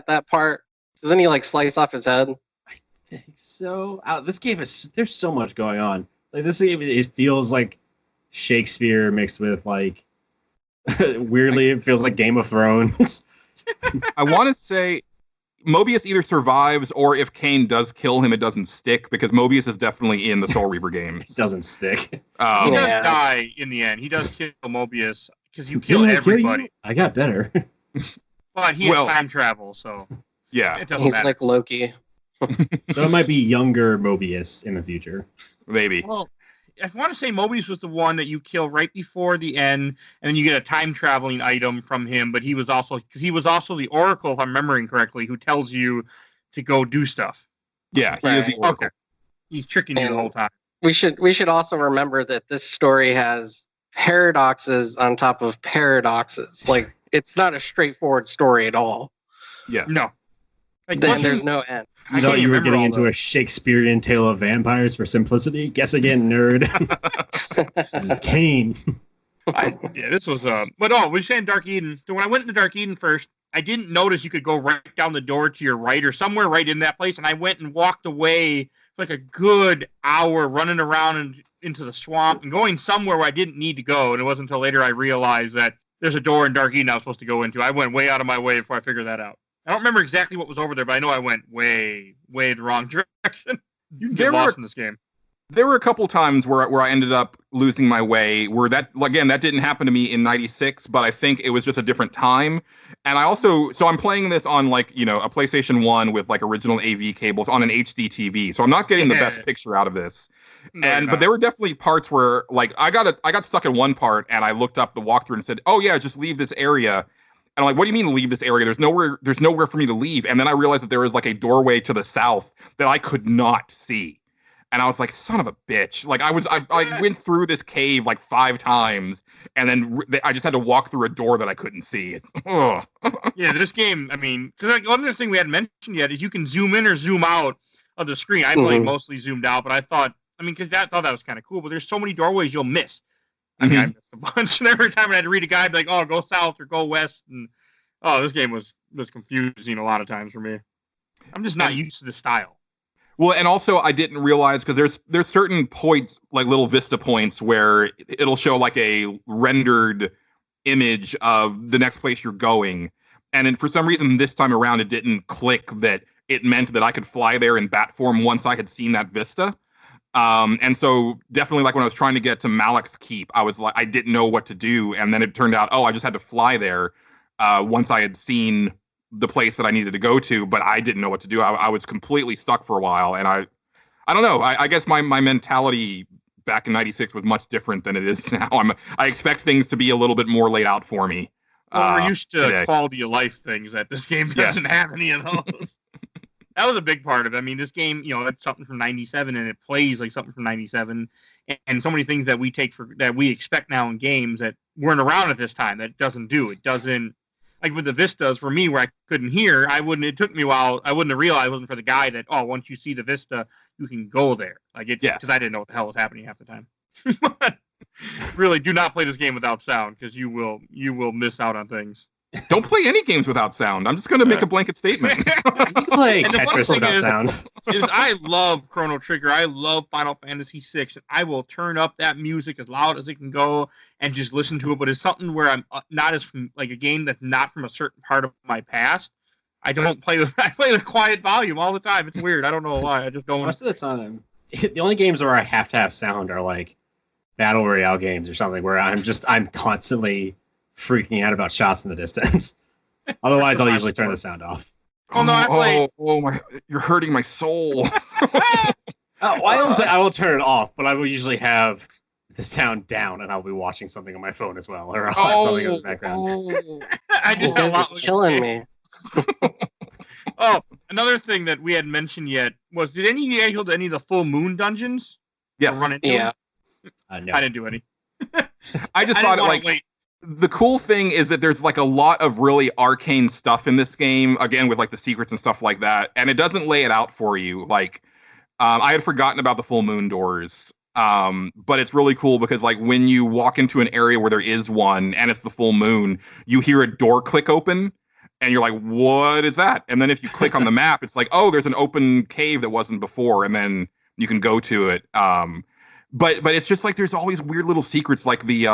that part, doesn't he like slice off his head? I think so. This game there's so much going on. Like this game, it feels like Shakespeare mixed with like weirdly, it feels like Game of Thrones. I want to say Mobius either survives, or if Kain does kill him, it doesn't stick, because Mobius is definitely in the Soul Reaver game. It doesn't stick. He does die in the end. He does kill Mobius because you kill everybody. I got better. But he has time travel, so yeah, it doesn't he's matter. like Loki. So it might be younger Mobius in the future. Maybe. Well, I want to say Mobius was the one that you kill right before the end, and then you get a time traveling item from him. But he was also the Oracle, if I'm remembering correctly, who tells you to go do stuff. Yeah, he is the Oracle. Okay. He's tricking you the whole time. We should also remember that this story has paradoxes on top of paradoxes. Like it's not a straightforward story at all. Yeah. No. Like, there's no end. You thought you were getting into a Shakespearean tale of vampires for simplicity? Guess again, nerd. This is Kain. This was we're saying Dark Eden. So when I went into Dark Eden first, I didn't notice you could go right down the door to your right or somewhere right in that place, and I went and walked away for like a good hour running around and into the swamp and going somewhere where I didn't need to go. And it wasn't until later I realized that there's a door in Dark Eden I was supposed to go into. I went way out of my way before I figured that out. I don't remember exactly what was over there, but I know I went way the wrong direction. You can get lost in this game. There were a couple times where I ended up losing my way, where that didn't happen to me in 96, but I think it was just a different time. And I also, so I'm playing this on a PlayStation 1 with like original AV cables on an HD TV. So I'm not getting the best picture out of this. But there were definitely parts where like I got stuck in one part and I looked up the walkthrough and said, "Oh yeah, just leave this area." And I'm like, "What do you mean leave this area? There's nowhere for me to leave." And then I realized that there was like a doorway to the south that I could not see. And I was like, son of a bitch. Like I went through this cave like 5 times and then I just had to walk through a door that I couldn't see. It's, yeah, this game, I mean, because like, one other thing we hadn't mentioned yet is you can zoom in or zoom out of the screen. I played mostly zoomed out, but I thought that was kind of cool, but there's so many doorways you'll miss. I mean, I missed a bunch, and every time I had to read a guide, like, oh, go south or go west, and this game was confusing a lot of times for me. I'm just not used to the style. Well, and also I didn't realize because there's certain points, like little vista points, where it'll show like a rendered image of the next place you're going. And then for some reason this time around, it didn't click that it meant that I could fly there in bat form once I had seen that vista. And so definitely like when I was trying to get to Malek's Keep, I was like, I didn't know what to do. And then it turned out, I just had to fly there once I had seen the place that I needed to go to, but I didn't know what to do. I was completely stuck for a while. And I don't know. I guess my mentality back in 96 was much different than it is now. I expect things to be a little bit more laid out for me. Well, we're used to today. Quality of life things that this game doesn't have any of those. That was a big part of it. I mean, this game, it's something from 97 and it plays like something from 97. And so many things that we expect now in games that weren't around at this time that doesn't do. It doesn't, like with the vistas for me where I couldn't hear, it took me a while. I wouldn't have realized it wasn't for the guy that, once you see the vista, you can go there. Because I didn't know what the hell was happening half the time. Really, do not play this game without sound because you will miss out on things. Don't play any games without sound. I'm just going to make a blanket statement. You play Tetris without sound. I love Chrono Trigger. I love Final Fantasy VI. And I will turn up that music as loud as it can go and just listen to it. But it's something where I'm not as from like a game that's not from a certain part of my past. I play with quiet volume all the time. It's weird. I don't know why. I just don't. Most of the time, the only games where I have to have sound are like Battle Royale games or something where I'm constantly freaking out about shots in the distance. Otherwise, I'll usually turn the sound off. Oh no! My! You're hurting my soul. I will turn it off, but I will usually have the sound down, and I'll be watching something on my phone as well, or I'll have something in the background. I just a lot killing me. Another thing that we hadn't mentioned yet was: did any of you go to any of the full moon dungeons? Yes. Run into them? No. I didn't do any. I just thought the cool thing is that there's like a lot of really arcane stuff in this game, again, with like the secrets and stuff like that. And it doesn't lay it out for you. Like, I had forgotten about the full moon doors. But it's really cool because like when you walk into an area where there is one and it's the full moon, you hear a door click open and you're like, what is that? And then if you click on the map, it's like, there's an open cave that wasn't before. And then you can go to it. But it's just like, there's always weird little secrets like the,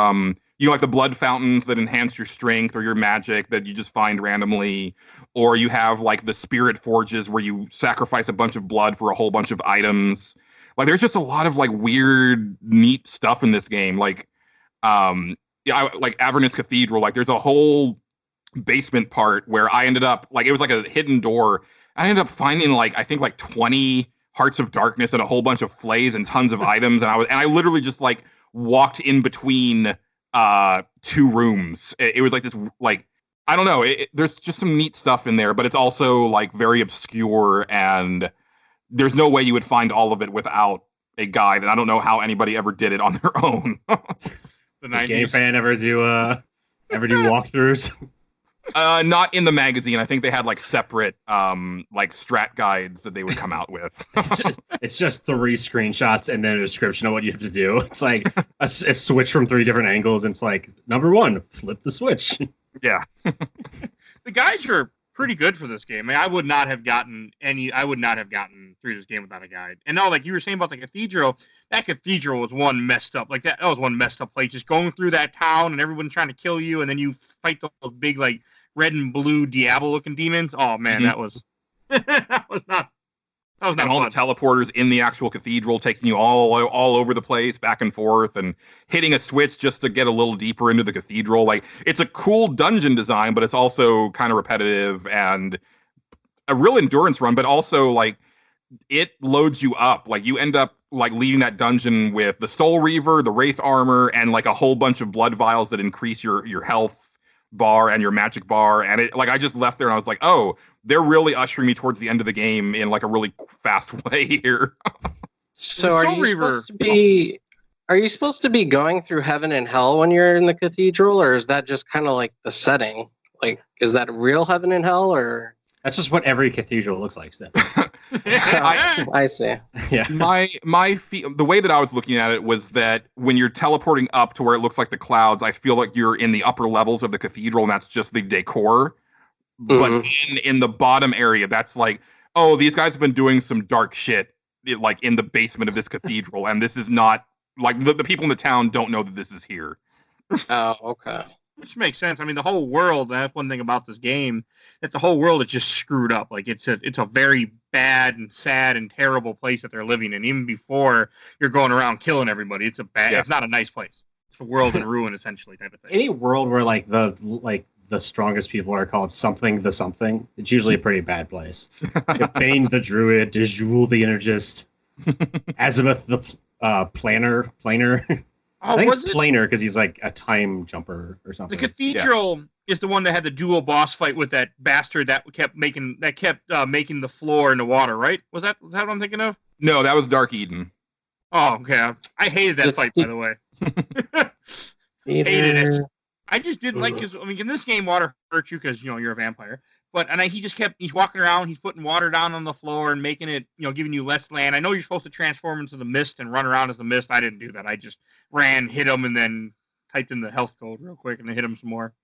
like the blood fountains that enhance your strength or your magic that you just find randomly, or you have like the spirit forges where you sacrifice a bunch of blood for a whole bunch of items. Like there's just a lot of like weird, neat stuff in this game. Like, like Avernus Cathedral, like there's a whole basement part where I ended up like, it was like a hidden door. I ended up finding like, I think like 20 Hearts of Darkness and a whole bunch of flays and tons of items. And I literally just like walked in between 2 rooms. It was like this, like, I don't know. There's just some neat stuff in there, but it's also like very obscure and there's no way you would find all of it without a guide. And I don't know how anybody ever did it on their own. The game fan ever do walkthroughs? Not in the magazine. I think they had like separate like strat guides that they would come out with. It's just 3 screenshots and then a description of what you have to do. It's like a switch from 3 different angles. And it's like, number 1, flip the switch. Yeah. The guides are pretty good for this game. I mean, I would not have gotten through this game without a guide. And now, like you were saying about the cathedral, that cathedral was one messed up. Like that was one messed up place. Just going through that town and everyone trying to kill you, and then you fight those big like red and blue Diablo looking demons. Oh man, that was that was not and all fun. The teleporters in the actual cathedral taking you all over the place, back and forth, and hitting a switch just to get a little deeper into the cathedral. Like it's a cool dungeon design, but it's also kind of repetitive and a real endurance run. But also like it loads you up. Like you end up like leaving that dungeon with the Soul Reaver, the Wraith armor, and like a whole bunch of blood vials that increase your health bar and your magic bar. And it, like, I just left there and I was like, oh, they're really ushering me towards the end of the game in like a really fast way here. So are you supposed to be going through heaven and hell when you're in the cathedral, or is that just kind of like the setting? Like, is that real heaven and hell, or? That's just what every cathedral looks like, Stefan. I see. Yeah. The way that I was looking at it was that when you're teleporting up to where it looks like the clouds, I feel like you're in the upper levels of the cathedral, and that's just the decor. But in the bottom area, that's like, oh, these guys have been doing some dark shit, like in the basement of this cathedral, and this is not like the people in the town don't know that this is here. Oh, okay. Which makes sense. I mean, the whole world, that's one thing about this game, that the whole world is just screwed up. Like, it's a very bad and sad and terrible place that they're living in. Even before you're going around killing everybody, it's it's not a nice place. It's a world in ruin, essentially, type of thing. Any world where the strongest people are called something the something, it's usually a pretty bad place. Bane the Druid, Dejul the Energist, Azimuth the Planer. I think it's Planer because he's like a time jumper or something. The cathedral is the one that had the dual boss fight with that bastard that kept making the floor in the water, right? Was that what I'm thinking of? No, that was Dark Eden. Oh, okay. I hated that fight, by the way. Hated it. I just didn't like his. I mean, in this game, water hurts you because you're a vampire. He's walking around, he's putting water down on the floor and making it, giving you less land. I know you're supposed to transform into the mist and run around as the mist. I didn't do that. I just ran, hit him, and then typed in the health code real quick and then hit him some more.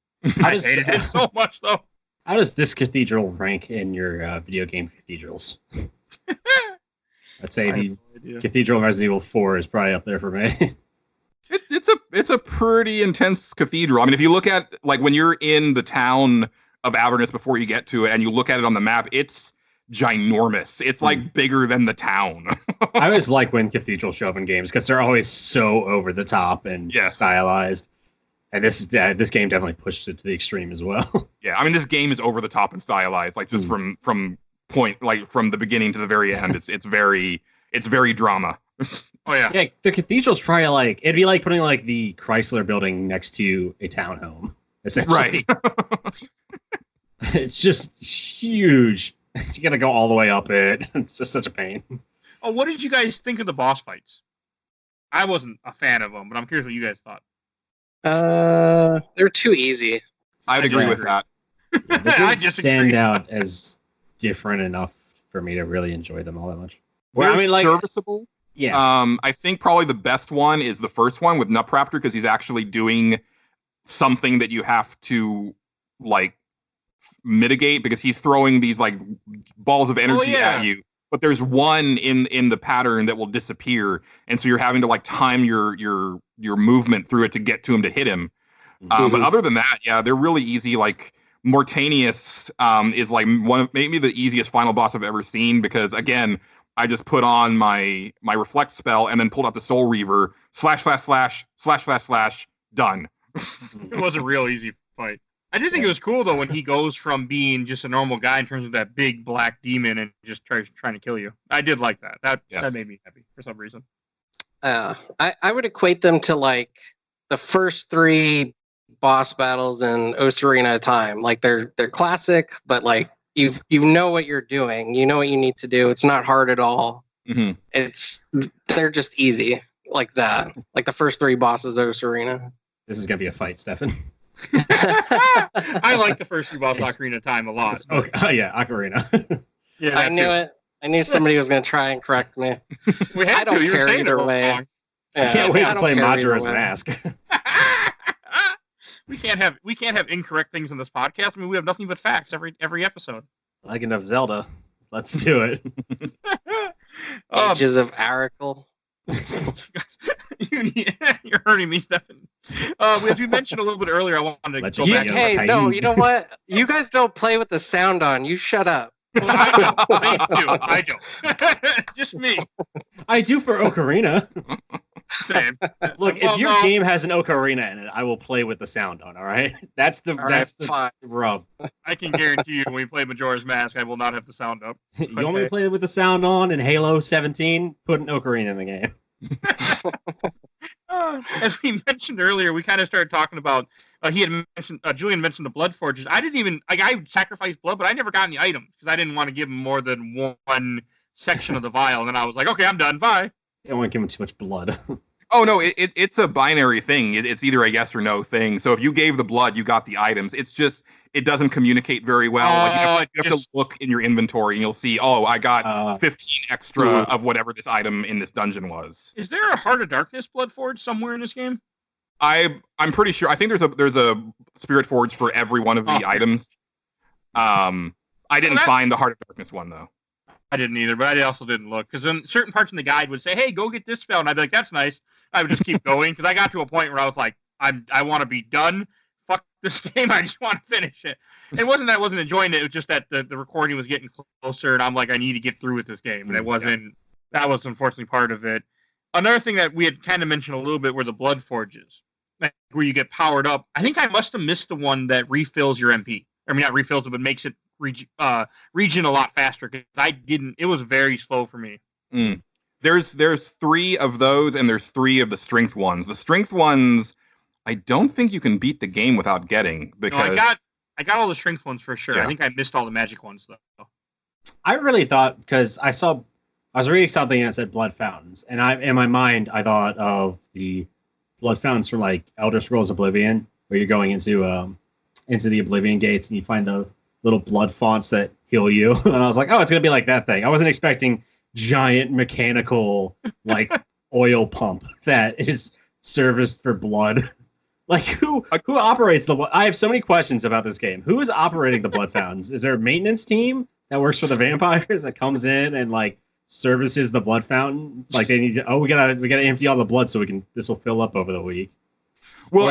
I hated it so much, though. How does this cathedral rank in your video game cathedrals? I'd say the Cathedral of Resident Evil 4 is probably up there for me. It's a pretty intense cathedral. I mean, if you look at, like, when you're in the town of Avernus before you get to it, and you look at it on the map, it's ginormous. It's like bigger than the town. I always like when cathedrals show up in games because they're always so over the top and stylized. And this game definitely pushed it to the extreme as well. Yeah, I mean, this game is over the top and stylized, like just from the beginning to the very end. It's very drama. Oh yeah. Yeah, the cathedral's probably it'd be like putting like the Chrysler building next to a townhome, essentially. Right. It's just huge. You gotta go all the way up it. It's just such a pain. Oh, what did you guys think of the boss fights? I wasn't a fan of them, but I'm curious what you guys thought. They're too easy. I'd agree with that. Yeah, they didn't stand out as different enough for me to really enjoy them all that much. Well, serviceable. Yeah. I think probably the best one is the first one with Nupraptor because he's actually doing something that you have to mitigate because he's throwing these balls of energy at you. But there's one in the pattern that will disappear, and so you're having to time your movement through it to get to him to hit him. But other than that, yeah, they're really easy. Mortanius is one of maybe the easiest final boss I've ever seen because again, I just put on my reflect spell and then pulled out the Soul Reaver, / done. It was a real easy fight. I did think it was cool though when he goes from being just a normal guy in terms of that big black demon and just trying to kill you. I did like that. That made me happy for some reason. I would equate them to the first 3 boss battles in Ocarina of Time. They're classic, but you know what you're doing. You know what you need to do. It's not hard at all. Mm-hmm. They're just easy like that. Like the first 3 bosses of Ocarina. This is gonna be a fight, Stefan. I like the first 3 bosses of Ocarina of Time a lot. Oh yeah, Ocarina. Yeah, I knew it. I knew somebody was going to try and correct me. I don't care either way. I can't wait to play Majora's Mask. We can't have incorrect things in this podcast. I mean, we have nothing but facts every episode. Legend of Zelda. Let's do it. Ages of Aracle. You're hurting me, Stefan. As we mentioned a little bit earlier, I wanted to go back. Hey, no, you know what? You guys don't play with the sound on. You shut up. Well, I do. Just me. I do for Ocarina. Same. Look, if your game has an ocarina in it, I will play with the sound on. All right, that's the rub. I can guarantee you, when we play Majora's Mask, I will not have the sound up. You want me to play with the sound on in Halo 17? Put an ocarina in the game. As we mentioned earlier, we kind of started talking about. He had mentioned Julian mentioned the blood forges. I didn't even I sacrificed blood, but I never got any items because I didn't want to give him more than one section of the vial. And then I was like, okay, I'm done. Bye. I don't want to give him too much blood. Oh no, it's a binary thing. It's either a yes or no thing. So if you gave the blood, you got the items. It's just it doesn't communicate very well. Like you have to look in your inventory and you'll see, I got 15 extra of whatever this item in this dungeon was. Is there a Heart of Darkness blood forge somewhere in this game? I'm pretty sure. I think there's a Spirit Forge for every one of the items. I didn't find the Heart of Darkness one though. I didn't either, but I also didn't look because then certain parts in the guide would say, "Hey, go get this spell," and I'd be like, "That's nice." I would just keep going because I got to a point where I was like, "I want to be done. Fuck this game. I just want to finish it." It wasn't that I wasn't enjoying it. It was just that the recording was getting closer, and I'm like, I need to get through with this game, and it wasn't. That was unfortunately part of it. Another thing that we had kind of mentioned a little bit were the blood forges, like where you get powered up. I think I must have missed the one that refills your MP. I mean, not refills it, but makes it region a lot faster because I didn't. It was very slow for me. There's 3 of those, and there's 3 of the strength ones. The strength ones, I don't think you can beat the game without getting because I got all the strength ones for sure. Yeah. I think I missed all the magic ones though. I really thought because I was reading something and it said blood fountains, and in my mind I thought of the blood fountains from like Elder Scrolls Oblivion, where you're going into the Oblivion gates and you find the little blood fonts that heal you. And I was like, it's going to be like that thing. I wasn't expecting giant mechanical, like, oil pump that is serviced for blood. Like, who operates I have so many questions about this game. Who is operating the blood fountains? Is there a maintenance team that works for the vampires that comes in and, like, services the blood fountain? Like, they need to, we gotta empty all the blood so this will fill up over the week. Well,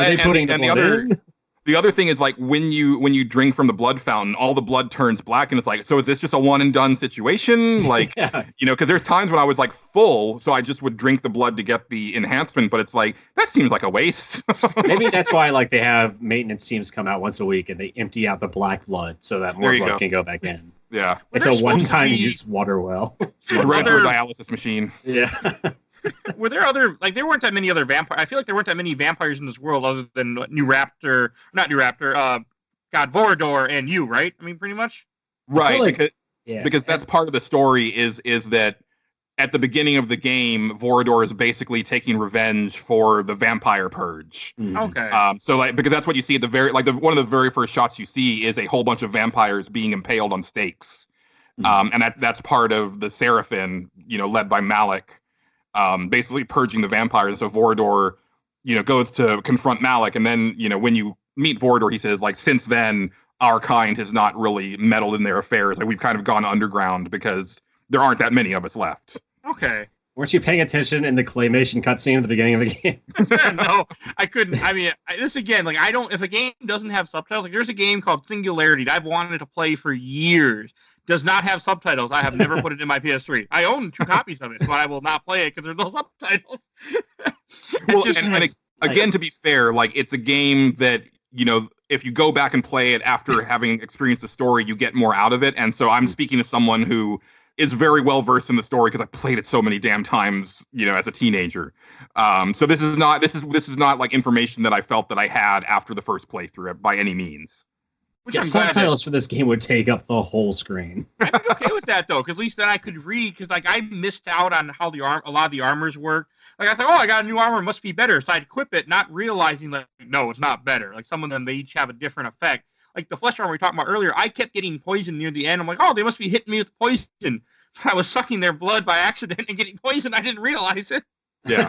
the other thing is, like, when you drink from the blood fountain, all the blood turns black, and it's like, so is this just a one and done situation? Like, because there's times when I was like full, so I just would drink the blood to get the enhancement, but it's like, that seems like a waste. Maybe that's why, like, they have maintenance teams come out once a week and they empty out the black blood so that more blood can go back in. Yeah. It's a one-time use water well. The regular dialysis machine. Yeah. Were there there weren't that many other vampires. I feel like there weren't that many vampires in this world other than Vorador and you, right? I mean, pretty much. Right, because that's part of the story is that at the beginning of the game, Vorador is basically taking revenge for the vampire purge. Okay. So because that's what you see at the one of the very first shots you see is a whole bunch of vampires being impaled on stakes. And that's part of the Seraphim, led by Malik. Basically purging the vampires. So Vorador, goes to confront Malik, and then, when you meet Vorador, he says, like, since then, our kind has not really meddled in their affairs. Like, we've kind of gone underground because there aren't that many of us left. Okay. Weren't you paying attention in the claymation cutscene at the beginning of the game? No, I couldn't. I mean, this again, like, if a game doesn't have subtitles, like, there's a game called Singularity that I've wanted to play for years. Does not have subtitles. I have never put it in my PS3. I own 2 copies of it, but I will not play it because there's no subtitles. Again, to be fair, like, it's a game that, if you go back and play it after having experienced the story, you get more out of it. And so I'm speaking to someone who is very well versed in the story because I played it so many damn times, as a teenager. So this is not like information that I felt that I had after the first playthrough by any means. Subtitles for this game would take up the whole screen. I'd be okay with that though, because at least then I could read. Because like I missed out on how a lot of the armors work. Like I thought, I got a new armor, it must be better. So I'd equip it, not realizing that no, it's not better. Like some of them, they each have a different effect. Like the flesh armor we talked about earlier, I kept getting poisoned near the end. I'm like, they must be hitting me with poison. I was sucking their blood by accident and getting poisoned. I didn't realize it. Yeah.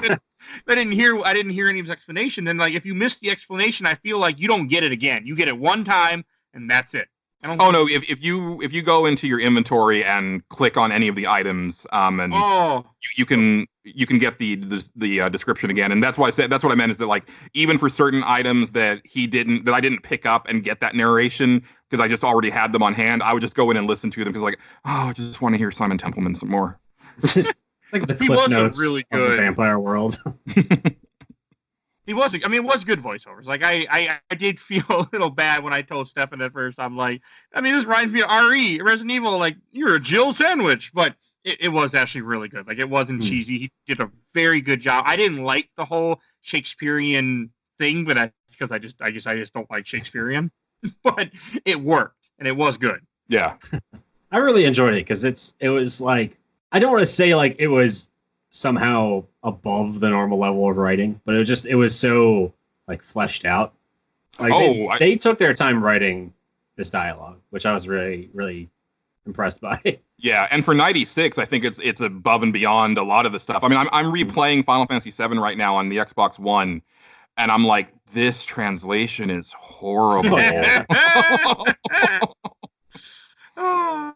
I didn't hear any of his explanation. And like if you miss the explanation, I feel like you don't get it again. You get it one time. And that's it. If you go into your inventory and click on any of the items, you can get the description again, and that's what I meant is that, like, even for certain items that I didn't pick up and get that narration because I just already had them on hand, I would just go in and listen to them because I just want to hear Simon Templeman some more. It's like the He Cliff wasn't Notes really of the good. vampire world. He wasn't. I mean, it was good voiceovers. Like I did feel a little bad when I told Stefan at first. I'm like, I mean, this reminds me of RE, Resident Evil. Like, you're a Jill sandwich, but it was actually really good. Like, it wasn't cheesy. He did a very good job. I didn't like the whole Shakespearean thing, but because I guess I just don't like Shakespearean. But it worked and it was good. Yeah. I really enjoyed it because it was like, I don't want to say like it was somehow above the normal level of writing, but it was so like fleshed out. Like they took their time writing this dialogue, which I was really, really impressed by. Yeah, and for 96, I think it's above and beyond a lot of the stuff. I mean, I'm replaying Final Fantasy VII right now on the Xbox One, and I'm like, this translation is horrible. Oh,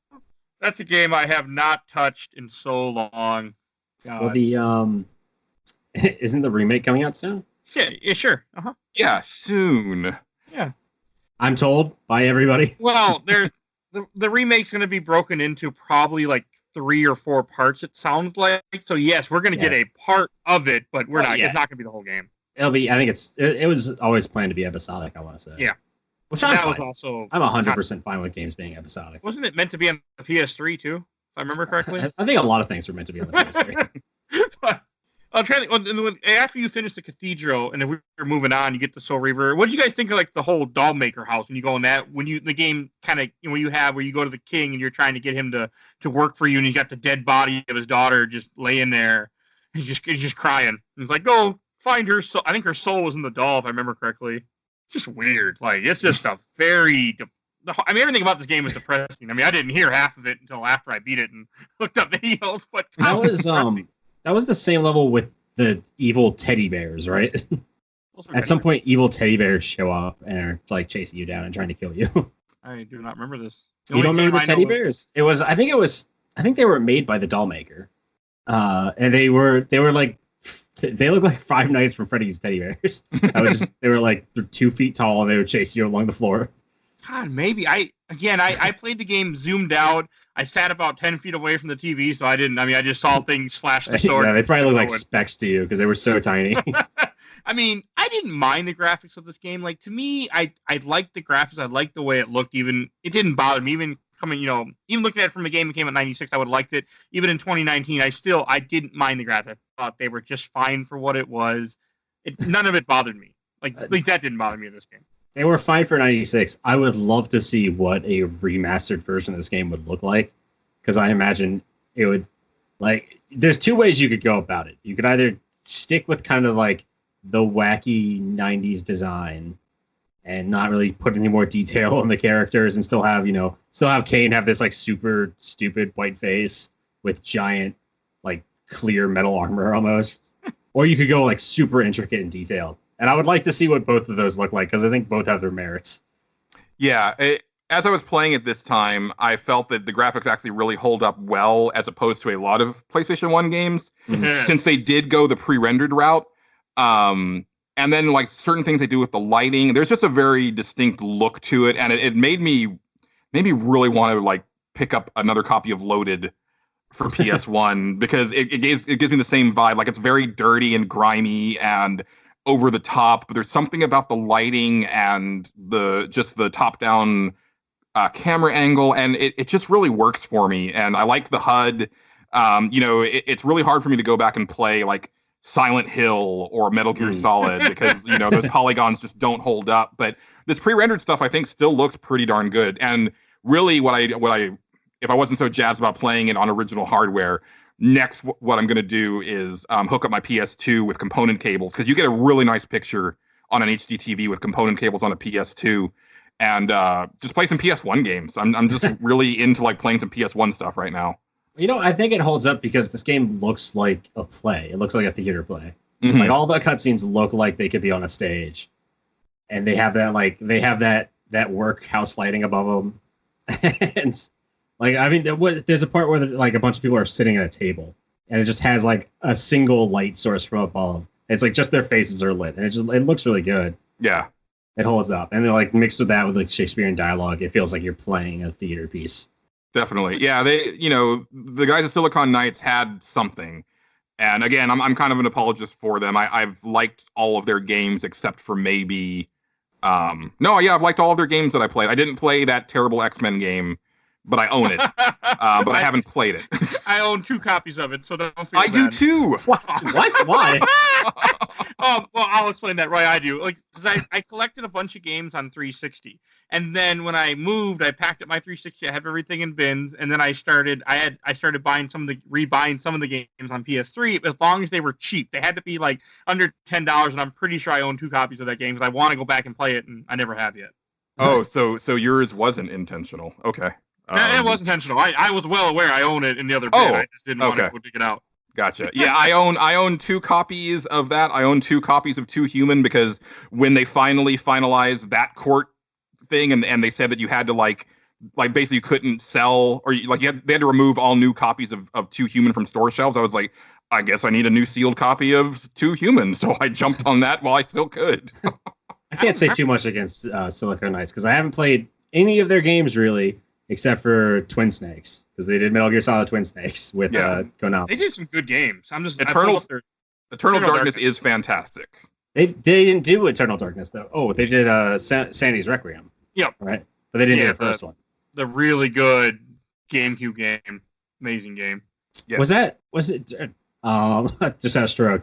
that's a game I have not touched in so long. God. Well, the isn't the remake coming out soon? Yeah, sure. Uh-huh. Yeah, soon. Yeah. I'm told by everybody. Well, the remake's going to be broken into probably like 3 or 4 parts, it sounds like. So yes, we're going to get a part of it, but we're not. Yeah. It's not going to be the whole game. It'll be. I think it was always planned to be episodic. I want to say. Yeah. Which I'm fine. I'm 100% fine with games being episodic. Wasn't it meant to be on the PS3 too? If I remember correctly. I think a lot of things were meant to be on the PS3. But I'm trying to, after you finish the cathedral and then we're moving on, you get the Soul Reaver. What did you guys think of like the whole doll maker house when you go in that? When the game kind of where you go to the king and you're trying to get him to work for you, and you got the dead body of his daughter just laying there, he's just crying. He's like, go find her soul. I think her soul was in the doll, if I remember correctly. Just weird. Like, it's just a very. I mean, everything about this game is depressing. I mean, I didn't hear half of it until after I beat it and looked up videos. But that was the same level with the evil teddy bears, right? At some point, evil teddy bears show up and are like chasing you down and trying to kill you. I do not remember this. You don't remember the teddy bears? I think they were made by the doll maker, and they were like. They look like Five Nights from Freddy's teddy bears. They were like 2 feet tall and they would chase you along the floor. God, maybe I played the game zoomed out. I sat about 10 feet away from the TV, so I didn't. I mean, I just saw things slash the sword. Yeah, they probably look like specks to you because they were so tiny. I mean, I didn't mind the graphics of this game. Like, to me, I liked the graphics. I liked the way it looked. Even it didn't bother me. Even looking at it from a game that came out in 96, I would have liked it. Even in 2019, I didn't mind the graphics. I thought they were just fine for what it was. None of it bothered me. Like, at least that didn't bother me in this game. They were fine for 96. I would love to see what a remastered version of this game would look like, because I imagine it would, like, there's 2 ways you could go about it. You could either stick with kind of like the wacky 90s design and not really put any more detail on the characters and still have Kain have this like super stupid white face with giant like clear metal armor almost. Or you could go like super intricate and detailed. And I would like to see what both of those look like, because I think both have their merits. Yeah, as I was playing it this time, I felt that the graphics actually really hold up well as opposed to a lot of PlayStation 1 games, since they did go the pre-rendered route. And then like certain things they do with the lighting, there's just a very distinct look to it. And it made me really want to like pick up another copy of Loaded for PS1 because it gives me the same vibe. Like, it's very dirty and grimy and over the top, but there's something about the lighting and the top down camera angle, and it just really works for me. And I like the HUD. It's really hard for me to go back and play like Silent Hill or Metal Gear Solid because those polygons just don't hold up. But this pre-rendered stuff I think still looks pretty darn good. And really, what I if I wasn't so jazzed about playing it on original hardware, next what I'm going to do is hook up my PS2 with component cables, because you get a really nice picture on an HD TV with component cables on a PS2, and just play some PS1 games. I'm just really into like playing some PS1 stuff right now. I think it holds up because this game looks like a play. It looks like a theater play. Mm-hmm. Like, all the cutscenes look like they could be on a stage, and they have that workhouse lighting above them. And like, I mean, there's a part where like a bunch of people are sitting at a table, and it just has like a single light source from above. It's like just their faces are lit, and it looks really good. Yeah, it holds up, and then like mixed with that with like Shakespearean dialogue, it feels like you're playing a theater piece. Definitely. Yeah, the guys at Silicon Knights had something. And again, I'm kind of an apologist for them. I've liked all of their games except for maybe I've liked all of their games that I played. I didn't play that terrible X-Men game, but I own it. But I haven't played it. I own 2 copies of it, so don't feel bad. do too. What? Why? Well, I'll explain that. Right, I do. Because I collected a bunch of games on 360, and then when I moved, I packed up my 360. I have everything in bins, and then I started rebuying some of the games on PS3. As long as they were cheap, they had to be like under $10, and I'm pretty sure I own 2 copies of that game because I want to go back and play it, and I never have yet. Oh, so yours wasn't intentional. Okay. It was intentional. I was well aware I own it in the other bin. I just didn't want to go dig it out. Gotcha. Yeah, I own 2 copies of that. I own 2 copies of Two Human because when they finally finalized that court thing and they said that you had to like basically you couldn't sell or they had to remove all new copies of Two Human from store shelves. I was like, I guess I need a new sealed copy of Two Human. So I jumped on that while I still could. I can't say too much against Silicon Knights because I haven't played any of their games really. Except for Twin Snakes, because they did Metal Gear Solid Twin Snakes with Konami. They did some good games. Eternal Darkness is fantastic. They didn't do Eternal Darkness though. Oh, they did Sandy's Requiem. Yep. Right, but they didn't do the first one. The really good GameCube game, amazing game. Yeah. Was it? Just had a stroke.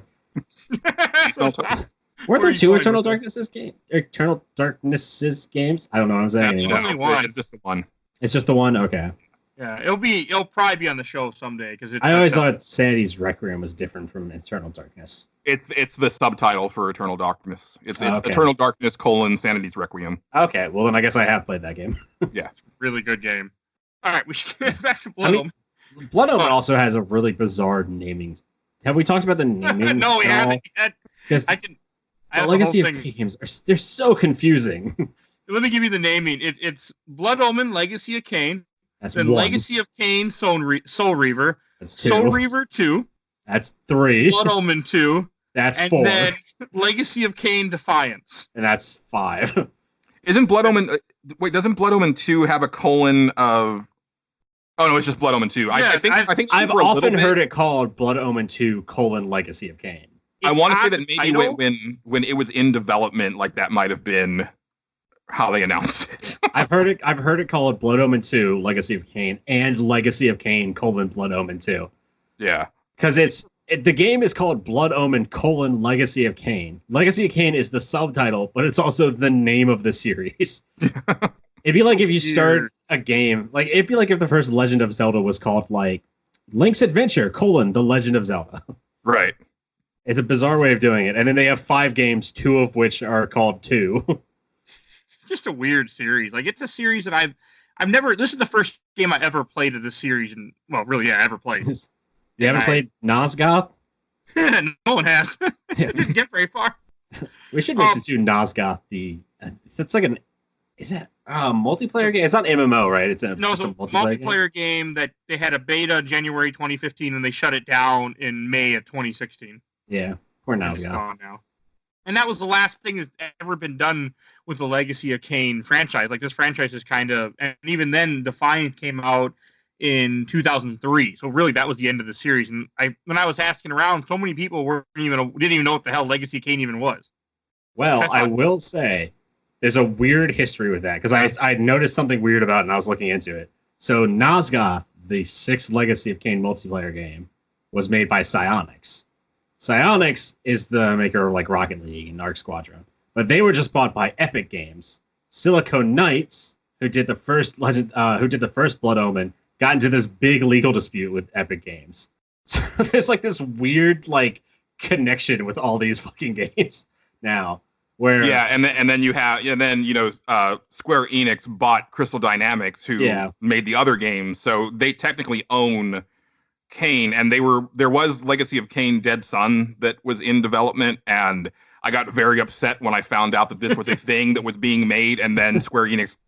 Weren't there 2 Eternal Darknesses games? Eternal Darknesses games? I don't know what I'm saying. That's only one. It's just the one. It's just the one? Okay. Yeah, it'll probably be on the show someday because I always thought Sandy's Requiem was different from Eternal Darkness. It's the subtitle for Eternal Darkness. It's Eternal Darkness: Sanity's Requiem. Okay, well then I guess I have played that game. Yeah, really good game. All right, we should get back to Blood Omen. Blood Omen also has a really bizarre naming. Have we talked about the naming? No, we haven't yet. Because the Legacy of Kain games they're so confusing. Let me give you the naming. It's Blood Omen, Legacy of Kain. That's then 1. Legacy of Kain, Soul Reaver. That's 2. Soul Reaver 2. That's 3. Blood Omen 2. That's and 4. And then Legacy of Kain, Defiance. And that's 5. Isn't Blood Omen... Wait, doesn't Blood Omen 2 have a colon of... Oh, no, it's just Blood Omen 2. Yeah, I think I've often heard it called Blood Omen 2, Legacy of Kain. I want to say that maybe when it was in development, like that might have been how they announced it. I've heard it called Blood Omen 2, Legacy of Kain, and Legacy of Kain, Blood Omen 2. Yeah. Because the game is called Blood Omen, Legacy of Kain. Legacy of Kain is the subtitle, but it's also the name of the series. It'd be like if you start a game, like it'd be like if the first Legend of Zelda was called like Link's Adventure, The Legend of Zelda. Right. It's a bizarre way of doing it. And then they have 5 games, 2 of which are called 2. Just a weird series. Like it's a series that I've never. This is the first game I ever played of this series, and ever played. You haven't played Nosgoth? No one has. Didn't get very far. We should make do Nosgoth. That's like is that a multiplayer game? It's not MMO, right? It's a multiplayer game that they had a beta January 2015, and they shut it down in May of 2016. Yeah, poor Nosgoth. It's gone now. And that was the last thing that's ever been done with the Legacy of Kain franchise. Like this franchise is kind of, and even then, Defiant came out in 2003. So really, that was the end of the series. And when I was asking around, so many people didn't even know what the hell Legacy of Kain even was. Well, I will say, there's a weird history with that because I noticed something weird about it, and I was looking into it. So Nosgoth, the 6th Legacy of Kain multiplayer game, was made by Psyonix. Psyonix is the maker of like Rocket League and Arc Squadron, but they were just bought by Epic Games. Silicon Knights, who did the first Blood Omen, got into this big legal dispute with Epic Games. So there's like this weird like connection with all these fucking games now. Where and then Square Enix bought Crystal Dynamics, who made the other games, so they technically own Kain, and there was Legacy of Kain Dead Sun that was in development, and I got very upset when I found out that this was a thing that was being made, and then Square Enix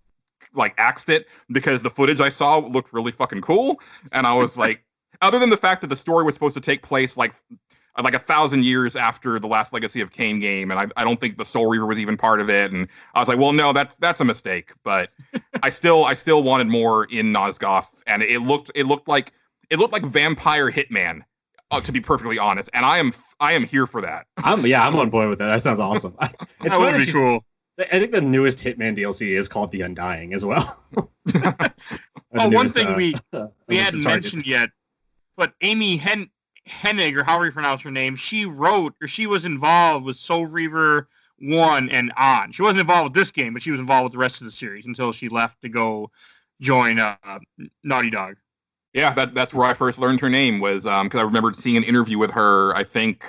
like axed it because the footage I saw looked really fucking cool, and I was like, other than the fact that the story was supposed to take place like like 1,000 years after the last Legacy of Kain game, and I don't think the Soul Reaver was even part of it. And I was like, well, no, that's a mistake. But I still wanted more in Nosgoth, and it looked like Vampire Hitman, to be perfectly honest. And I am here for that. I'm on board with that. That sounds awesome. It's that would be cool. I think the newest Hitman DLC is called The Undying as well. One thing we hadn't mentioned yet, but Amy Hennig, or however you pronounce her name, she was involved with Soul Reaver 1 and on. She wasn't involved with this game, but she was involved with the rest of the series until she left to go join Naughty Dog. Yeah, that's where I first learned her name, was because I remembered seeing an interview with her, I think,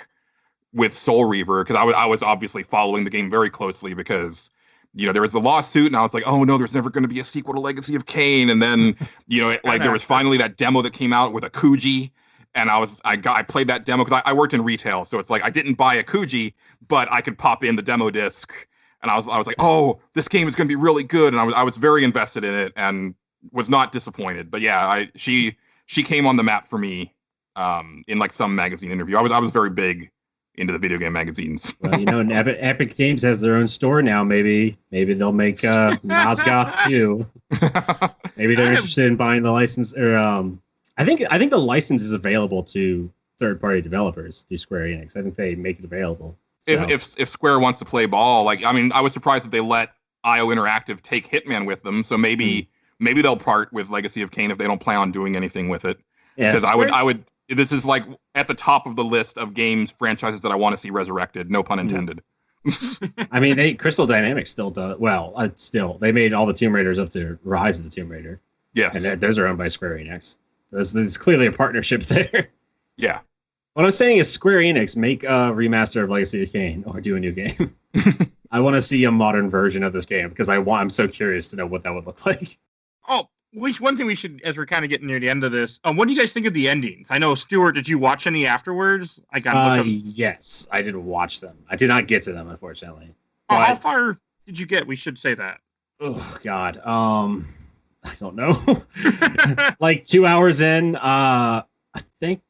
with Soul Reaver, because I was obviously following the game very closely, because there was the lawsuit, and I was like, oh no, there's never going to be a sequel to Legacy of Kain. And then there was finally that demo that came out with a Kuji, and I played that demo because I worked in retail, so it's like I didn't buy a Kuji, but I could pop in the demo disc, and I was like, oh, this game is going to be really good, and I was very invested in it and was not disappointed. But yeah, she came on the map for me in like some magazine interview. I was very big into the video game magazines. Well, Epic Games has their own store now. Maybe they'll make Nosgoth too. Maybe they're interested in buying the license, or I think the license is available to third-party developers through Square Enix. I think they make it available. So. If Square wants to play ball, I was surprised that they let IO Interactive take Hitman with them. So maybe they'll part with Legacy of Kain if they don't plan on doing anything with it. Because I would. This is like at the top of the list of games franchises that I want to see resurrected. No pun intended. I mean, Crystal Dynamics still does well. They made all the Tomb Raiders up to Rise of the Tomb Raider. Yes, and those are owned by Square Enix. There's clearly a partnership there. Yeah. What I'm saying is Square Enix, make a remaster of Legacy of Kain or do a new game. I want to see a modern version of this game because I'm so curious to know what that would look like. Oh. One thing we should, as we're kind of getting near the end of this, what do you guys think of the endings? I know, Stuart, did you watch any afterwards? Yes, I did watch them. I did not get to them, unfortunately. How far did you get? We should say that. Oh, God. I don't know. Like 2 hours in, I think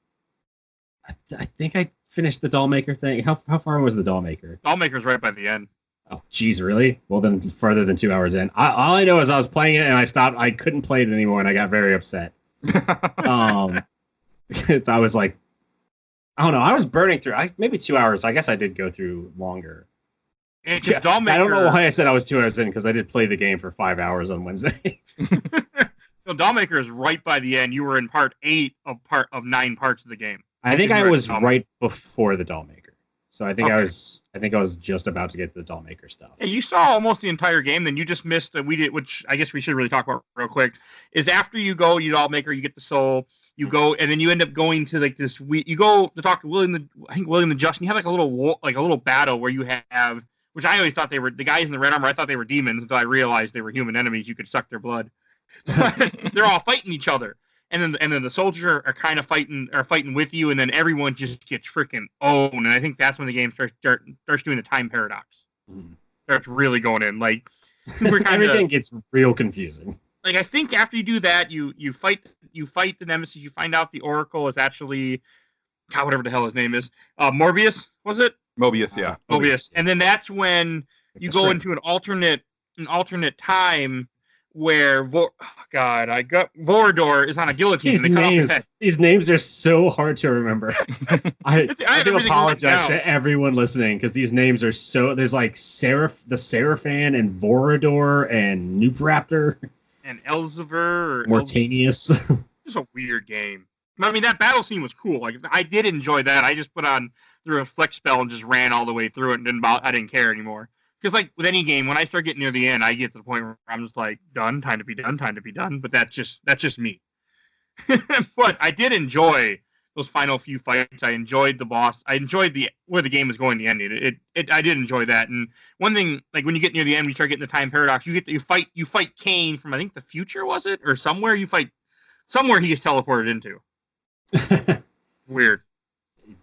I finished the Dollmaker thing. How far was the Dollmaker? Dollmaker's right by the end. Oh, geez, really? Well, then further than 2 hours in. All I know is I was playing it and I stopped. I couldn't play it anymore and I got very upset. I was like, I don't know. I was burning through. Maybe 2 hours. I guess I did go through longer. I don't know why I said I was 2 hours in, because I did play the game for 5 hours on Wednesday. So Dollmaker is right by the end. You were in part 8 of 9 parts of the game. I think I was right before the Dollmaker. So I think I was just about to get to the Dollmaker stuff. Yeah, you saw almost the entire game. Then you just missed that we did, which I guess we should really talk about real quick. Is after you go, you Dollmaker, you get the soul, you go, and then you end up going to like this. You go to talk to William the Just, and you have like a little battle where you have, which I always thought they were the guys in the red armor. I thought they were demons until I realized they were human enemies. You could suck their blood. They're all fighting each other. And then the soldiers are kind of fighting with you, and then everyone just gets freaking owned. And I think that's when the game starts doing the time paradox. Starts really going in. Like everything gets real confusing. Like I think after you do that, you fight the nemesis. You find out the Oracle is actually whatever the hell his name is. Morbius, was it? Mobius, yeah. Mobius. And then that's when you go into an alternate time. Where Vorador is on a guillotine. These names are so hard to remember. I do apologize to everyone listening because these names are so. There's like the Seraphan and Vorador and Noopraptor and Elsevier or Mortanius. It's a weird game. I mean, that battle scene was cool. Like I did enjoy that. I just put on the reflect spell and just ran all the way through it and I didn't care anymore. Because like with any game, when I start getting near the end, I get to the point where I'm just like, done, time to be done. But that's just me. But I did enjoy those final few fights. I enjoyed the boss. I enjoyed where the game was going. The ending. I did enjoy that. And one thing, like when you get near the end, you start getting the time paradox. You fight Kain from I think the future, was it, or somewhere? You fight somewhere he gets teleported into. Weird.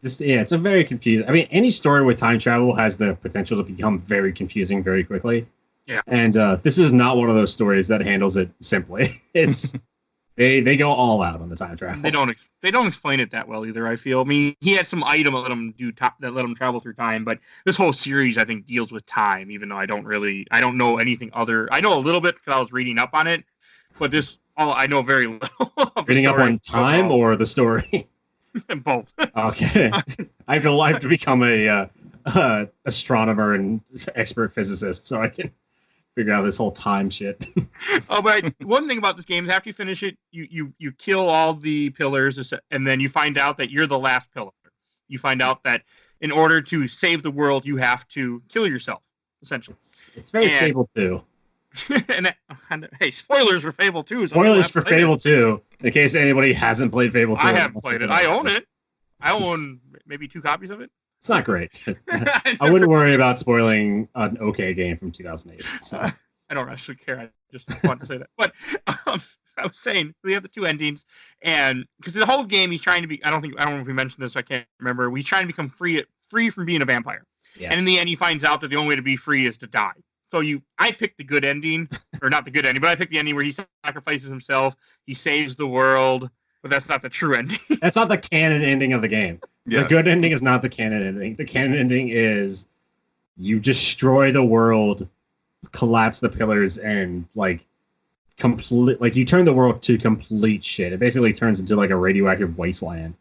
It's a very confusing. I mean, any story with time travel has the potential to become very confusing very quickly. Yeah. And this is not one of those stories that handles it simply. It's They go all out on the time travel. They don't explain it that well either. I feel. I mean, he had some item that let him travel through time, but this whole series I think deals with time. Even though I don't know anything other. I know a little bit because I was reading up on it, but I know very little. Reading up on time or the story? Both. Okay, I have to become a astronomer and expert physicist so I can figure out this whole time shit. Oh, but one thing about this game is after you finish it, you kill all the pillars, and then you find out that you're the last pillar. You find out that in order to save the world, you have to kill yourself, essentially. It's very Fable 2. and hey, spoilers for Fable 2. Spoilers for Fable 2, in case anybody hasn't played Fable 2. I haven't played it. I own it. I own maybe 2 copies of it. It's not great. I wouldn't worry about spoiling an okay game from 2008. So. I don't actually care. I just want to say that. But I was saying we have the 2 endings, and because the whole game he's trying to be. I don't know if we mentioned this. I can't remember. He's trying to become free from being a vampire. Yeah. And in the end, he finds out that the only way to be free is to die. So I picked the good ending, or not the good ending, but I picked the ending where he sacrifices himself. He saves the world. But that's not the true ending. That's not the canon ending of the game. Yes. The good ending is not the canon ending. The canon ending is you destroy the world, collapse the pillars, and you turn the world to complete shit. It basically turns into like a radioactive wasteland.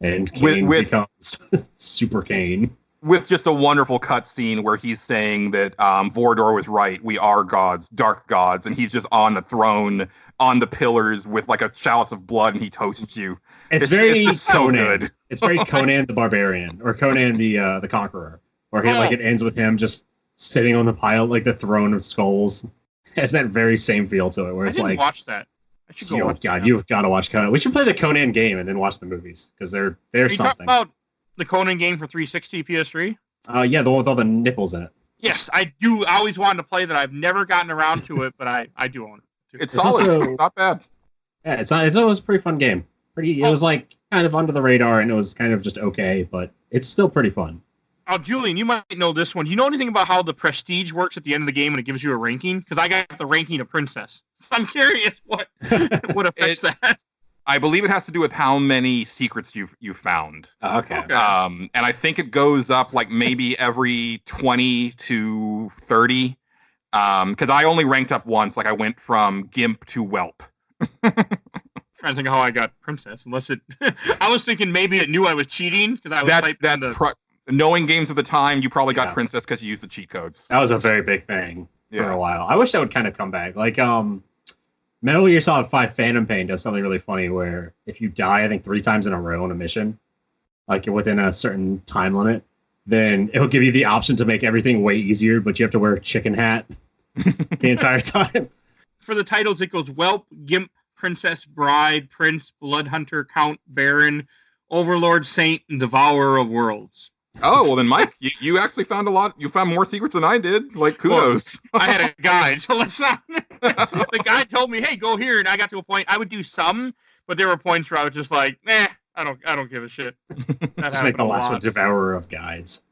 And Kain becomes Super Kain. With just a wonderful cutscene where he's saying that Vordor was right. We are gods, dark gods, and he's just on the throne, on the pillars with like a chalice of blood, and he toasts you. It's just so good. It's very Conan the Barbarian or Conan the Conqueror, where it ends with him just sitting on the pile, like the throne of skulls. It has that very same feel to it, where it's like watch that. I should go watch that. You've got to watch Conan. We should play the Conan game and then watch the movies because they're something. Talking about the Conan game for 360 PS3? Yeah, the one with all the nipples in it. Yes, I do. I always wanted to play that. I've never gotten around to it, but I do own it. It's solid. It's not bad. Yeah, it's always a pretty fun game. It was like kind of under the radar, and it was kind of just okay, but it's still pretty fun. Oh, Julian, you might know this one. Do you know anything about how the prestige works at the end of the game when it gives you a ranking? Because I got the ranking of princess. I'm curious what affects that. I believe it has to do with how many secrets you've found. Okay. And I think it goes up like maybe every 20 to 30. Because I only ranked up once. Like I went from Gimp to Whelp. Trying to think how I got princess. Unless it, I was thinking maybe it knew I was cheating because I was knowing games at the time. You probably got princess because you used the cheat codes. That was a very big thing for a while. I wish that would kind of come back. Like Metal Gear Solid 5 Phantom Pain does something really funny where if you die, I think 3 times in a row on a mission, like within a certain time limit, then it'll give you the option to make everything way easier, but you have to wear a chicken hat the entire time. For the titles, it goes Whelp, Gimp, Princess, Bride, Prince, Blood Hunter, Count, Baron, Overlord, Saint, and Devourer of Worlds. Oh, well then, Mike, you actually found a lot. You found more secrets than I did. Like, kudos. Well, I had a guide, so let's not. The guide told me, "Hey, go here," and I got to a point. I would do some, but there were points where I was just like, I don't give a shit." Just make the last one Devourer of Guides.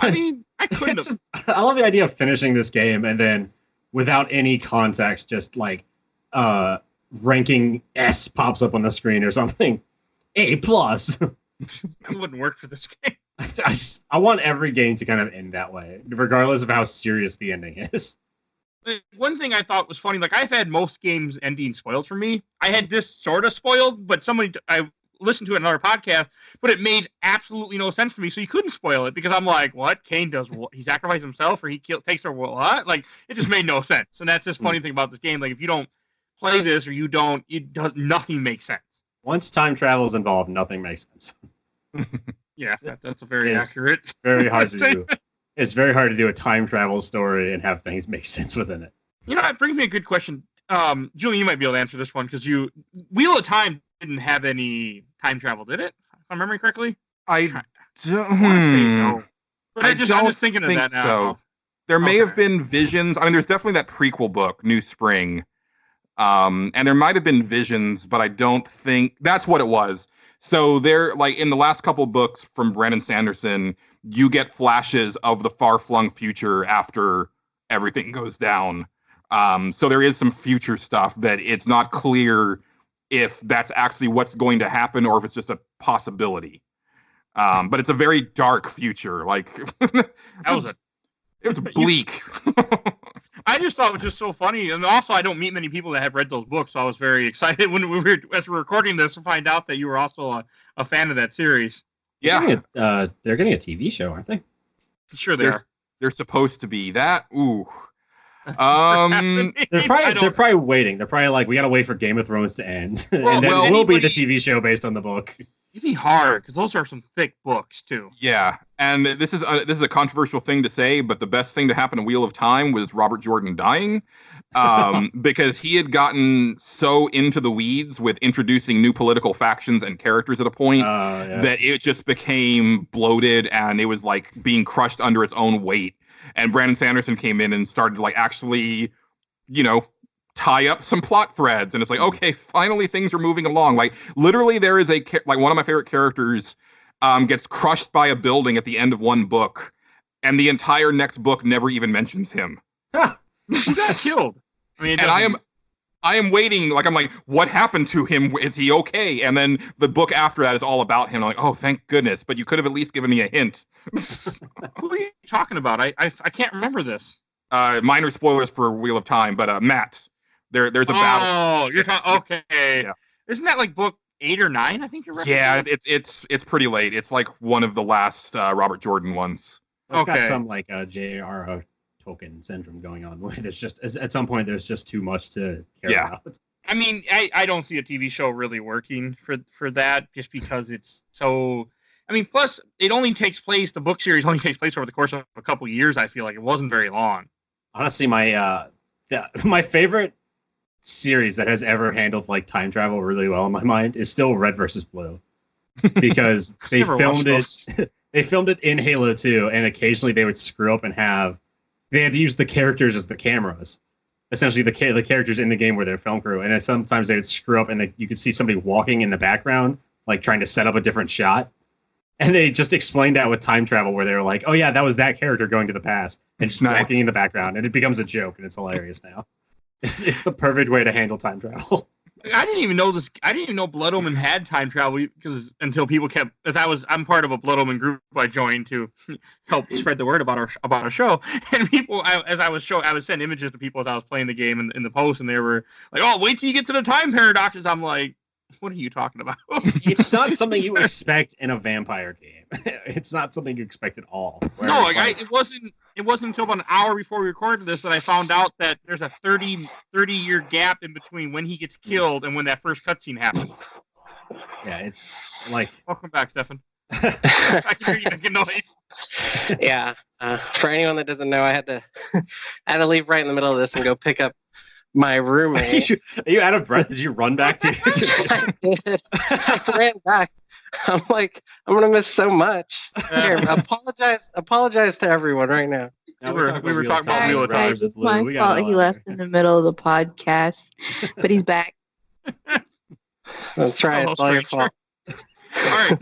I mean, I couldn't have. I love the idea of finishing this game and then, without any context, just like ranking S pops up on the screen or something. A+. That wouldn't work for this game. I want every game to kind of end that way, regardless of how serious the ending is. One thing I thought was funny, like I've had most games ending spoiled for me. I had this sort of spoiled, but I listened to it in another podcast, but it made absolutely no sense for me. So you couldn't spoil it because I'm like, what? Kain does what? He sacrifices himself or he takes her what? Like it just made no sense. And that's this funny thing about this game. Like if you don't play this or nothing makes sense. Once time travel is involved, nothing makes sense. Yeah, that's a very accurate. Very hard to do. It's very hard to do a time travel story and have things make sense within it. You know, it brings me a good question. Julian, you might be able to answer this one because Wheel of Time didn't have any time travel, did it? If I'm remembering correctly? I don't want to say no. But I'm just thinking of that now. So. There may have been visions. I mean, there's definitely that prequel book, New Spring. And there might have been visions, but I don't think that's what it was. So there, like in the last couple books from Brandon Sanderson, you get flashes of the far-flung future after everything goes down. So there is some future stuff that it's not clear if that's actually what's going to happen or if it's just a possibility. But it's a very dark future. Like it was bleak. I just thought it was just so funny, and also I don't meet many people that have read those books, so I was very excited when as we're recording this to find out that you were also a fan of that series. Yeah, they're getting a TV show, aren't they? Sure, they are. They're supposed to be that. Ooh. They're probably waiting. They're probably like, we gotta wait for Game of Thrones to end, and then it will be the TV show based on the book. It'd be hard because those are some thick books too. Yeah, and this is a controversial thing to say, but the best thing to happen to Wheel of Time was Robert Jordan dying, because he had gotten so into the weeds with introducing new political factions and characters at a point that it just became bloated and it was like being crushed under its own weight. And Brandon Sanderson came in and started like actually, tie up some plot threads, and it's like, okay, finally things are moving along. Like literally, there is one of my favorite characters gets crushed by a building at the end of one book, and the entire next book never even mentions him. He got killed. I mean, and I am waiting. Like I'm like, what happened to him? Is he okay? And then the book after that is all about him. I'm like, oh, thank goodness! But you could have at least given me a hint. Who are you talking about? I can't remember this. Minor spoilers for Wheel of Time, but Matt. There's a battle. Oh, you're talking. Okay. Yeah. Isn't that like book 8 or 9? I think you're. Yeah, it's pretty late. It's like one of the last Robert Jordan ones. It's got some like J.R.R. Tolkien syndrome going on, where there's just at some point there's just too much to care about. I mean, I don't see a TV show really working for that, just because it's so. I mean, plus it only takes place. The book series only takes place over the course of a couple years. I feel like it wasn't very long. Honestly, my favorite series that has ever handled like time travel really well in my mind is still Red versus Blue, because they filmed it. They filmed it in Halo 2, and occasionally they would screw up and they had to use the characters as the cameras. Essentially, the characters in the game were their film crew, and then sometimes they would screw up, and you could see somebody walking in the background, like trying to set up a different shot. And they just explained that with time travel, where they were like, "Oh yeah, that was that character going to the past and just walking in the background," and it becomes a joke, and it's hilarious now. It's the perfect way to handle time travel. I didn't even know this. I didn't even know Blood Omen had time travel until people kept. I'm part of a Blood Omen group I joined to help spread the word about our show. And people, I would send images to people as I was playing the game in the post, and they were like, "Oh, wait till you get to the time paradoxes." I'm like, what are you talking about? It's not something you expect in a vampire game. It's not something you expect at all. No, it wasn't until about an hour before we recorded this that I found out that there's a 30-year gap in between when he gets killed and when that first cutscene happens. Yeah, it's like... Welcome back, Stefan. I can hear you making noise. Yeah. For anyone that doesn't know, I had to leave right in the middle of this and go pick up my roommate. Are you out of breath? Did you run back to I did. I ran back. I'm like, I'm gonna miss so much. Here, apologize to everyone right now. We were talking about Wheel of Time. It's my fault he left in the middle of the podcast, but he's back. That's right. It's all your fault. All right.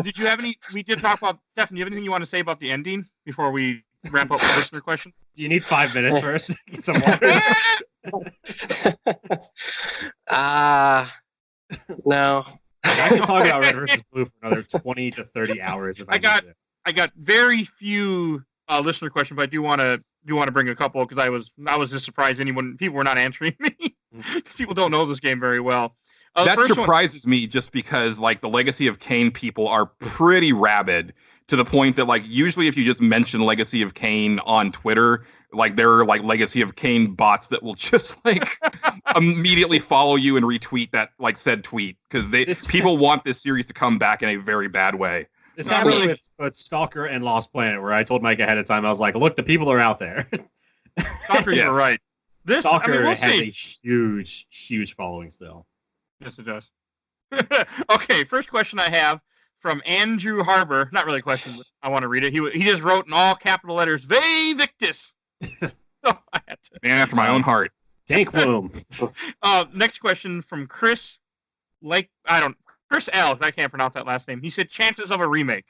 Did you have any? We did talk about Stefan. Do you have anything you want to say about the ending before we wrap up the listener question? Do you need 5 minutes first? Get some water. No. I can talk about Red versus Blue for another 20 to 30 hours. If I got very few listener questions, but I do want to bring a couple because I was just surprised people were not answering me because people don't know this game very well. That surprises me just because like the Legacy of Kain people are pretty rabid to the point that like usually if you just mention Legacy of Kain on Twitter, like there are like Legacy of Kain bots that will just like immediately follow you and retweet that like said tweet because people want this series to come back in a very bad way. This happened with Stalker and Lost Planet, where I told Mike ahead of time, I was like, "Look, the people are out there." Stalker, you're right. Stalker has a huge following still. Yes, it does. Okay, first question I have from Andrew Harbor. Not really a question, but I want to read it. He just wrote in all capital letters, "Ve Victus." I had to. Man after my own heart. Dank Bloom. Next question from Chris. Chris L. I can't pronounce that last name. He said, "Chances of a remake."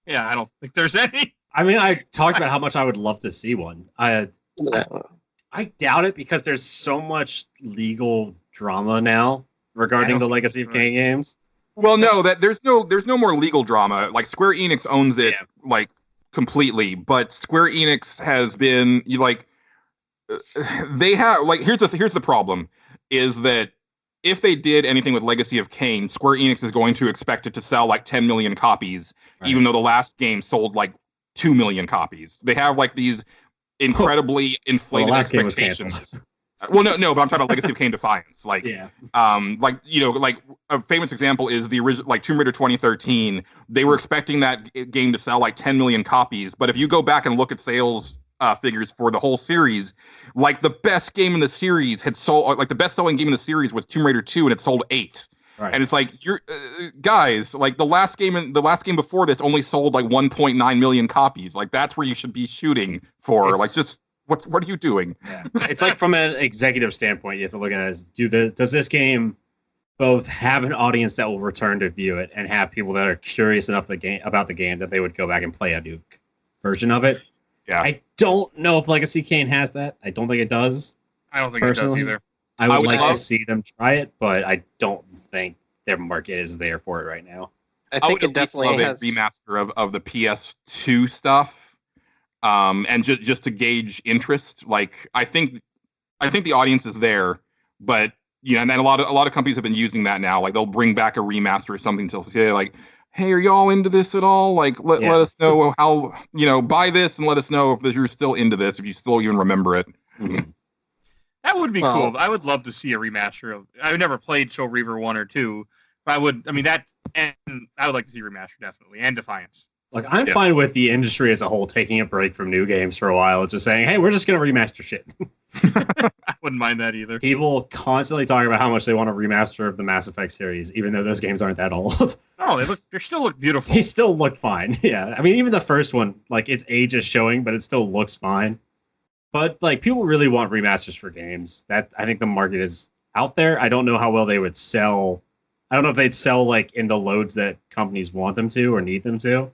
Yeah, I don't think there's any. I mean, I talked about how much I would love to see one. I doubt it because there's so much legal drama now regarding the Legacy of Kain games. Well, no, that there's no more legal drama. Like Square Enix owns it like completely, but Square Enix has been they have like here's the problem is that if they did anything with Legacy of Kain, Square Enix is going to expect it to sell like 10 million copies, even though the last game sold like 2 million copies. They have like these incredibly inflated expectations. Well, no, but I'm talking about Legacy of Kain Defiance. Like a famous example is the original, like Tomb Raider 2013. They were expecting that game to sell like 10 million copies, but if you go back and look at sales figures for the whole series, like the best game in the series had sold, like the best-selling game in the series was Tomb Raider 2, and it sold 8. Right. And it's like you're guys, like the last game before this only sold like 1.9 million copies. Like that's where you should be shooting for. What are you doing? Yeah. It's like from an executive standpoint, you have to look at it as does this game both have an audience that will return to view it and have people that are curious enough about the game that they would go back and play a new version of it? Yeah. I don't know if Legacy Kain has that. I don't think it does. I don't think it does either. I would like to see them try it, but I don't think their market is there for it right now. I think it definitely has a remaster of the PS2 stuff. And just to gauge interest, like I think the audience is there, but and then a lot of companies have been using that now. Like they'll bring back a remaster or something to say like, hey, are y'all into this at all? Like let us know how buy this and let us know if you're still into this, if you still even remember it. Mm-hmm. That would be cool. I would love to see a remaster of. I've never played Soul Reaver 1 or 2, but I would. I mean that, and I would like to see a remaster definitely, and Defiance. Like, I'm fine with the industry as a whole taking a break from new games for a while, just saying, hey, we're just going to remaster shit. I wouldn't mind that either. People constantly talk about how much they want a remaster of the Mass Effect series, even though those games aren't that old. Oh, they still look beautiful. They still look fine, yeah. I mean, even the first one, like, its age is showing, but it still looks fine. But, like, people really want remasters for games. That I think the market is out there. I don't know how well they would sell. I don't know if they'd sell, like, in the loads that companies want them to or need them to.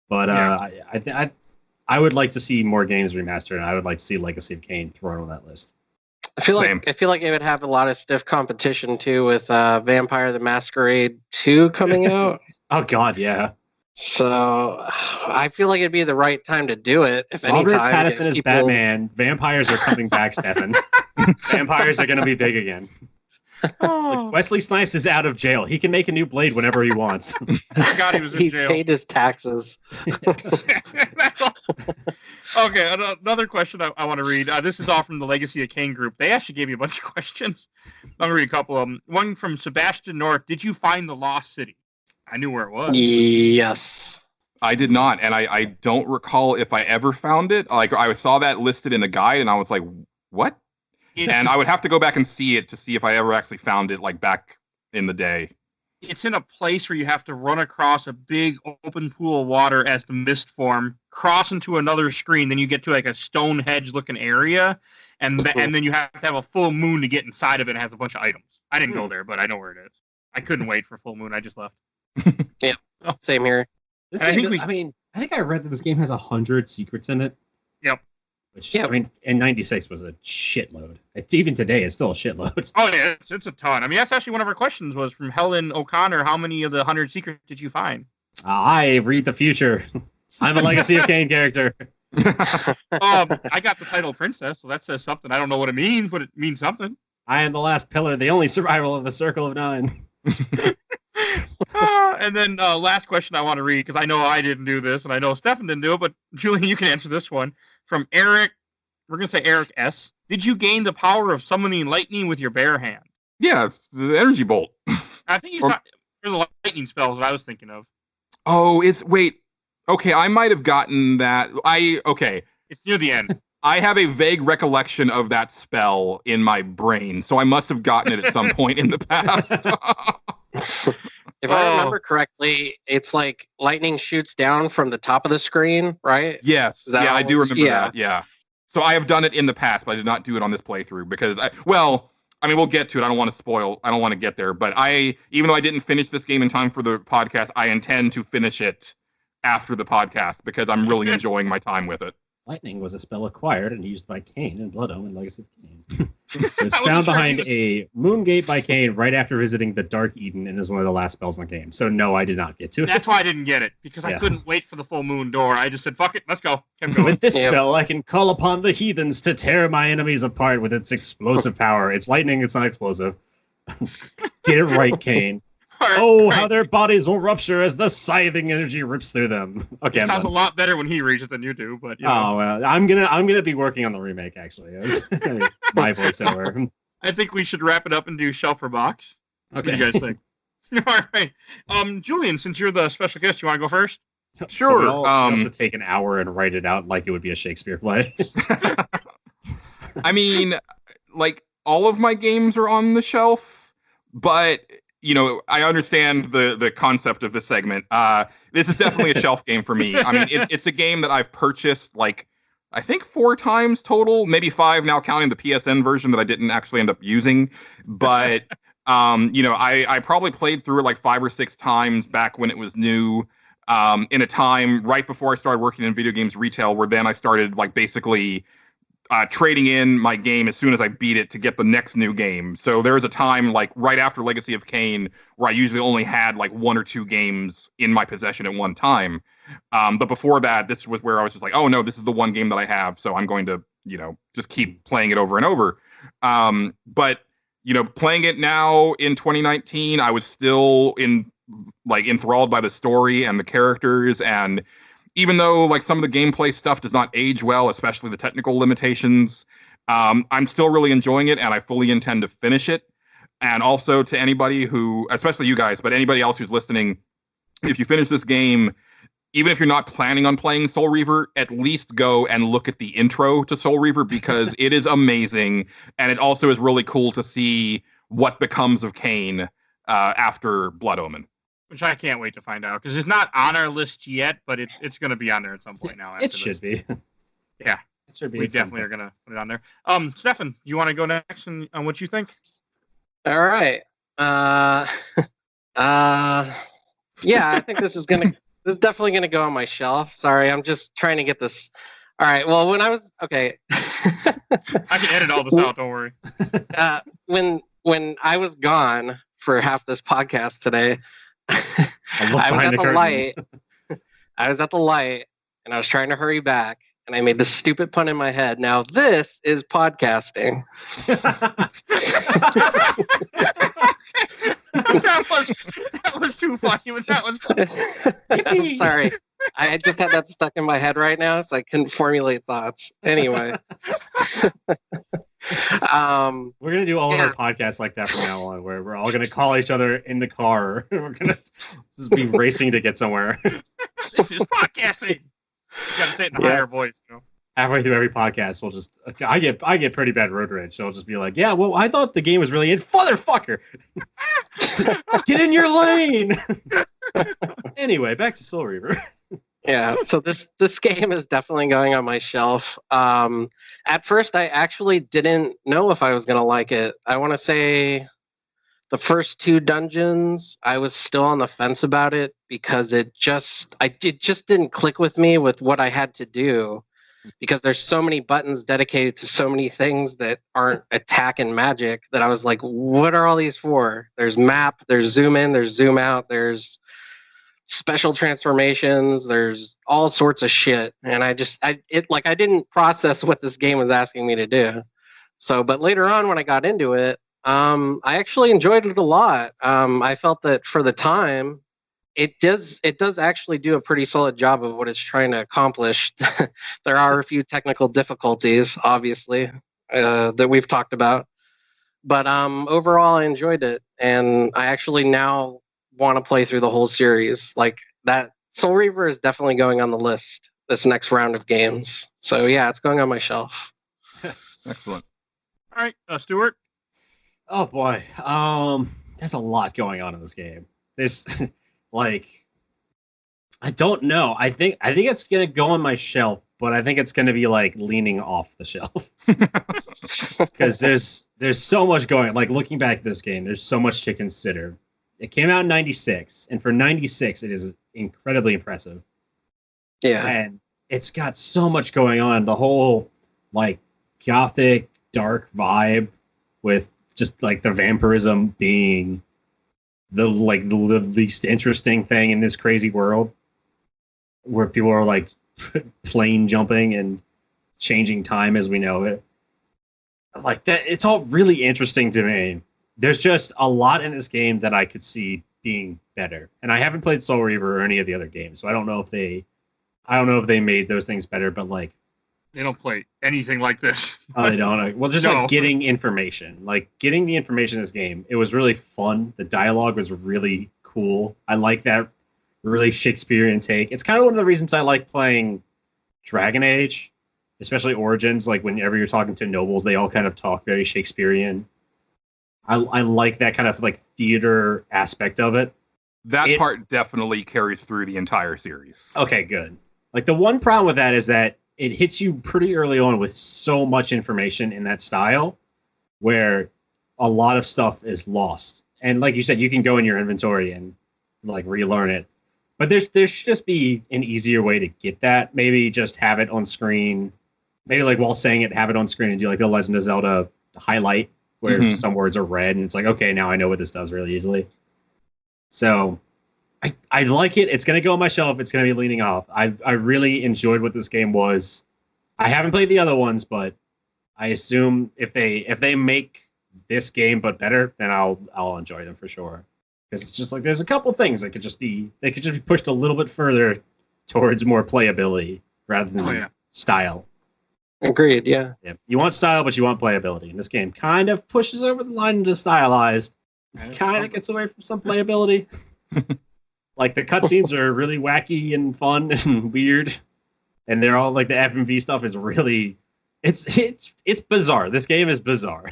But I would like to see more games remastered, and I would like to see Legacy of Kain thrown on that list. I feel like it would have a lot of stiff competition too with Vampire the Masquerade 2 coming out. Oh God, yeah. So I feel like it'd be the right time to do it. If any Robert time Pattinson is Batman. Vampires are coming back, Stefan. Vampires are going to be big again. Like Wesley Snipes is out of jail. He can make a new Blade whenever he wants. I forgot he was in jail. He paid his taxes. That's all. Okay, another question I want to read. This is all from the Legacy of Kain group. They actually gave me a bunch of questions. I'm going to read a couple of them. One from Sebastian North. Did you find the Lost City? I knew where it was. Yes. I did not, and I don't recall if I ever found it. Like I saw that listed in a guide, and I was like, what? And I would have to go back and see it to see if I ever actually found it, like back in the day. It's in a place where you have to run across a big open pool of water as the mist form, cross into another screen, then you get to like a Stonehenge-looking area, and then you have to have a full moon to get inside of it. It has a bunch of items. I didn't go there, but I know where it is. I couldn't wait for full moon. I just left. Yeah, same here. I think I read that this game has 100 secrets in it. Yep. Which, I mean, in 96 was a shitload. Even today, it's still a shitload. Oh, yeah, it's a ton. I mean, that's actually one of our questions was from Helen O'Connor. How many of the 100 secrets did you find? I read the future. I'm a Legacy of Kain character. I got the title Princess, so that says something. I don't know what it means, but it means something. I am the last pillar, the only survival of the Circle of Nine. And then last question I want to read, because I know I didn't do this, and I know Stefan didn't do it, but Julian, you can answer this one. From Eric, we're going to say Eric S. Did you gain the power of summoning lightning with your bare hand? Yeah, it's the energy bolt. I think he's not the lightning spells that I was thinking of. Oh, okay, I might have gotten that. It's near the end. I have a vague recollection of that spell in my brain, so I must have gotten it at some point in the past. If I remember correctly, it's like lightning shoots down from the top of the screen, right? Yes. Yeah, I do remember that. Yeah. So I have done it in the past, but I did not do it on this playthrough because we'll get to it. I don't want to spoil. I don't want to get there, but even though I didn't finish this game in time for the podcast, I intend to finish it after the podcast because I'm really enjoying my time with it. Lightning was a spell acquired and used by Kain in Blood Omen Legacy of Kain. It was I wasn't found sure behind if he a moon gate by Kain right after visiting the Dark Eden and is one of the last spells in the game. So no, I did not get to it. That's why I didn't get it, because I Yeah. couldn't wait for the full moon door. I just said, fuck it, let's go. Kept going. With this Yep. spell, I can call upon the heathens to tear my enemies apart with its explosive power. It's lightning, it's not explosive. Get it right, Kain. All right, Oh, all how right. their bodies will rupture as the scything energy rips through them. Okay, It I'm sounds a done. lot better when he reads it than you do, but you know, Oh well, I'm gonna be working on the remake actually. My voiceover. I think we should wrap it up and do shelf or box. What do Okay. you guys think? All right. Julian, since you're the special guest, you want to go first? Sure. We'll have to take an hour and write it out like it would be a Shakespeare play. I mean, like all of my games are on the shelf, but you know, I understand the concept of this segment. This is definitely a shelf game for me. I mean, it's a game that I've purchased like I think 4 times total, maybe 5 now counting the PSN version that I didn't actually end up using. But you know, I probably played through it like 5 or 6 times back when it was new. In a time right before I started working in video games retail, where then I started like basically trading in my game as soon as I beat it to get the next new game. So there was a time like right after Legacy of Kain where I usually only had like 1 or 2 games in my possession at one time. But before that, this was where I was just like, oh no, this is the one game that I have, so I'm going to, you know, just keep playing it over and over. But you know, playing it now in 2019, I was still enthralled by the story and the characters, and even though like some of the gameplay stuff does not age well, especially the technical limitations, I'm still really enjoying it, and I fully intend to finish it. And also to anybody who, especially you guys, but anybody else who's listening, if you finish this game, even if you're not planning on playing Soul Reaver, at least go and look at the intro to Soul Reaver, because it is amazing, and it also is really cool to see what becomes of Kain after Blood Omen. Which I can't wait to find out, because it's not on our list yet, but it's going to be on there at some point now. After It should this. be. Yeah. It should be. We at some definitely are point. going to put it on there. Stefan, you want to go next on what you think? All right. Yeah, I think this is definitely gonna go on my shelf. Sorry, I'm just trying to get this. All right. Well, when I was okay, I can edit all this out. Don't worry. When I was gone for half this podcast today, I'll look I was behind at the the curtain. light. I was at the light, and I was trying to hurry back, and I made this stupid pun in my head. Now this is podcasting. that was too funny, but that was I'm sorry. I just had that stuck in my head right now, so I couldn't formulate thoughts. Anyway. We're gonna do all Yeah. of our podcasts like that from now on, where we're all gonna call each other in the car. We're gonna just be racing to get somewhere. this is podcasting. You got to say it in a Yeah. higher voice. You know? Halfway through every podcast, we'll just I get pretty bad road rage. So I'll just be like, yeah, well, I thought the game was really in, motherfucker. Get in your lane. Anyway, back to Soul Reaver. Yeah, so this game is definitely going on my shelf. At first, I actually didn't know if I was gonna like it. I want to say the first 2 dungeons, I was still on the fence about it because it just didn't click with me with what I had to do, because there's so many buttons dedicated to so many things that aren't attack and magic that I was like, what are all these for? There's map, there's zoom in, there's zoom out, there's special transformations, there's all sorts of shit, and I didn't process what this game was asking me to do. So, but later on when I got into it, I actually enjoyed it a lot. I felt that for the time, it does actually do a pretty solid job of what it's trying to accomplish. There are a few technical difficulties, obviously, that we've talked about, but overall I enjoyed it, and I actually now want to play through the whole series. Like that, Soul Reaver is definitely going on the list this next round of games. So yeah, it's going on my shelf. Excellent. All right, Stuart. Oh boy, there's a lot going on in this game. There's like, I don't know. I think it's gonna go on my shelf, but I think it's gonna be like leaning off the shelf because there's so much going. Like looking back at this game, there's so much to consider. It came out in '96, and for '96, it is incredibly impressive. Yeah. And it's got so much going on. The whole like gothic dark vibe with just like the vampirism being the least interesting thing in this crazy world, where people are like plane jumping and changing time as we know it. Like that, it's all really interesting to me. There's just a lot in this game that I could see being better. And I haven't played Soul Reaver or any of the other games, so I don't know if they made those things better, but like they don't play anything like this. Oh, they don't? Well, just like getting information. Like getting the information in this game, it was really fun. The dialogue was really cool. I like that really Shakespearean take. It's kind of one of the reasons I like playing Dragon Age, especially Origins. Like whenever you're talking to nobles, they all kind of talk very Shakespearean. I like that kind of like theater aspect of it. That part definitely carries through the entire series. Okay, good. Like the one problem with that is that it hits you pretty early on with so much information in that style where a lot of stuff is lost. And like you said, you can go in your inventory and like relearn it. But there should just be an easier way to get that. Maybe just have it on screen. Maybe like while saying it, have it on screen and do like the Legend of Zelda highlight where some words are red and it's like, okay, now I know what this does really easily. So I like it. It's going to go on my shelf. It's going to be leaning off. I really enjoyed what this game was. I haven't played the other ones, but I assume if they make this game but better, then I'll enjoy them for sure. Because it's just like there's a couple things that could just be pushed a little bit further towards more playability rather than style. Agreed. Yeah. You want style, but you want playability. And this game kind of pushes over the line into stylized. Kind of gets away from some playability. Like the cutscenes are really wacky and fun and weird, and they're all like the FMV stuff is really, it's bizarre. This game is bizarre.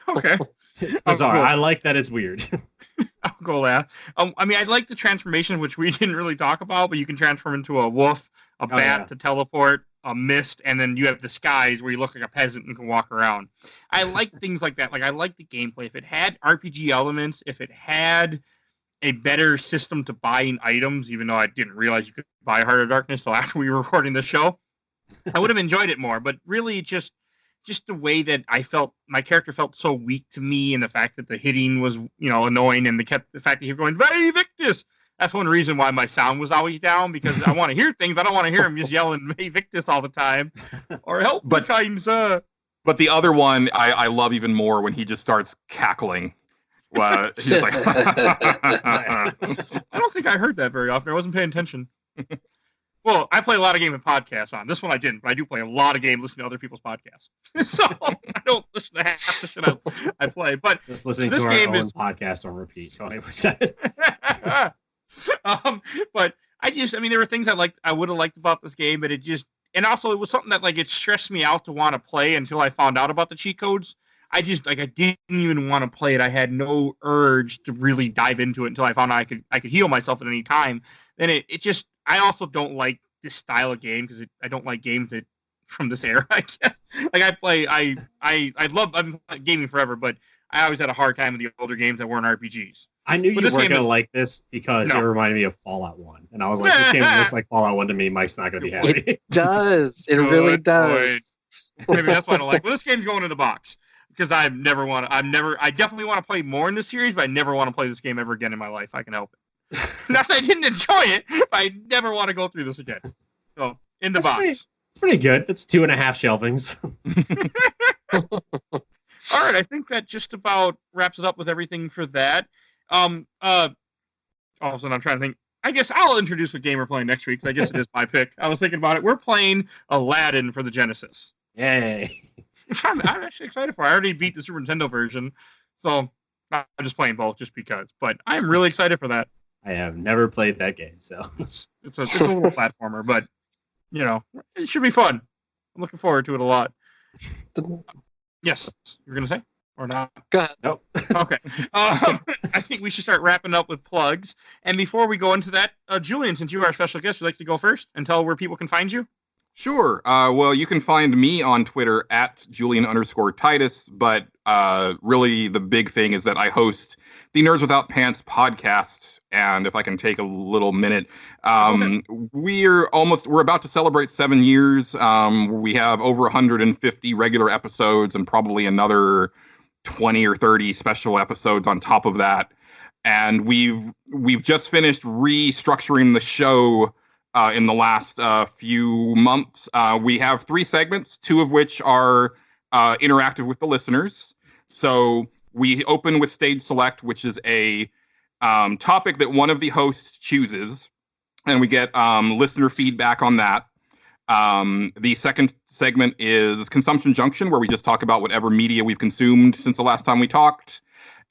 Okay, it's bizarre. I like that it's weird. I'll go there. I mean, I like the transformation, which we didn't really talk about, but you can transform into a wolf, a bat to teleport, a mist, and then you have disguise where you look like a peasant and can walk around. I like things like that. Like I like the gameplay. If it had RPG elements, if it had a better system to buying items, even though I didn't realize you could buy Heart of Darkness till after we were recording the show, I would have enjoyed it more. But really, just the way that I felt, my character felt so weak to me, and the fact that the hitting was, annoying, and the fact that he was going, "Very Victus." That's one reason why my sound was always down, because I want to hear things, but I don't want to hear him just yelling "Very Victus" all the time, or "Help me, kind sir." But the other one I love even more when he just starts cackling. He's like, I don't think I heard that very often. I wasn't paying attention. Well, I play a lot of games with podcasts on. This one I didn't, but I do play a lot of games listening to other people's podcasts. So I don't listen to half the shit I play. But just listening to our own podcast on repeat 20%. But there were things I would have liked about this game, but and also it was something that it stressed me out to want to play until I found out about the cheat codes. I didn't even want to play it. I had no urge to really dive into it until I found out I could heal myself at any time. Then I also don't like this style of game because I don't like games from this era, I guess. I've been gaming forever, but I always had a hard time with the older games that weren't RPGs. I knew you weren't going to like this because it reminded me of Fallout 1. And I was like, this game looks like Fallout 1 to me. Mike's not going to be happy. It does. It really does. Maybe that's why I don't like. Well, this game's going in the box. Because I definitely want to play more in this series, but I never want to play this game ever again in my life. I can help it. Not that I didn't enjoy it, but I never want to go through this again. So, in the box. It's pretty good. That's 2.5 shelvings. All right, I think that just about wraps it up with everything for that. All of a sudden, I'm trying to think. I guess I'll introduce what game we're playing next week, because I guess it is my pick. I was thinking about it. We're playing Aladdin for the Genesis. Yay. I'm actually excited for it. I already beat the Super Nintendo version, so I'm just playing both just because. But I'm really excited for that. I have never played that game, so it's a little platformer, but it should be fun. I'm looking forward to it a lot. Yes, you're gonna say or not? Go ahead. Nope. Okay. I think we should start wrapping up with plugs. And before we go into that, Julian, since you are our special guest, would you like to go first and tell where people can find you? Sure. Well, you can find me on Twitter at Julian_Titus, but really the big thing is that I host the Nerds Without Pants podcast. And if I can take a little minute, we're about to celebrate 7 years. We have over 150 regular episodes and probably another 20 or 30 special episodes on top of that. And we've just finished restructuring the show in the last few months. We have 3 segments, 2 of which are interactive with the listeners. So we open with Stage Select, which is a topic that one of the hosts chooses, and we get listener feedback on that. The second segment is Consumption Junction, where we just talk about whatever media we've consumed since the last time we talked.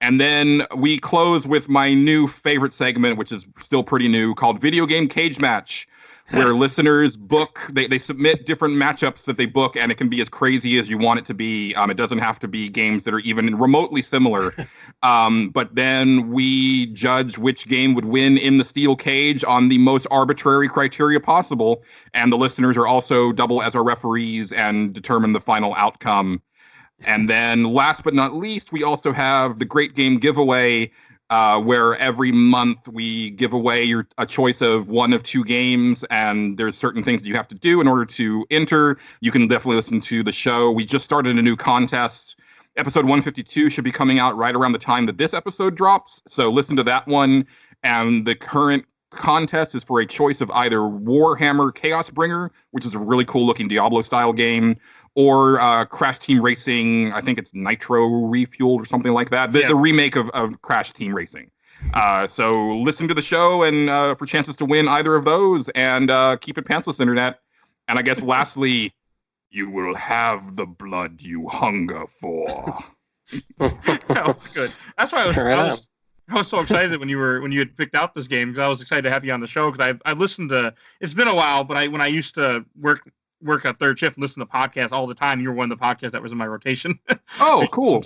And then we close with my new favorite segment, which is still pretty new, called Video Game Cage Match, where listeners they submit different matchups that they book, and it can be as crazy as you want it to be. It doesn't have to be games that are even remotely similar. But then we judge which game would win in the steel cage on the most arbitrary criteria possible. And the listeners are also double as our referees and determine the final outcome. And then last but not least, we also have the Great Game Giveaway, where every month we give away a choice of 1 of 2 games, and there's certain things that you have to do in order to enter. You can definitely listen to the show. We just started a new contest. Episode 152 should be coming out right around the time that this episode drops, so listen to that one. And the current contest is for a choice of either Warhammer Chaos Bringer, which is a really cool looking Diablo-style game, or Crash Team Racing. I think it's Nitro Refueled or something like that. The remake of Crash Team Racing. So listen to the show and for chances to win either of those, and keep it pantsless, Internet. And I guess lastly, you will have the blood you hunger for. That was good. That's why I was so excited when you had picked out this game, because I was excited to have you on the show, because I listened to. It's been a while, but when I used to work a third shift and listen to podcasts all the time, you were one of the podcasts that was in my rotation. Oh, cool.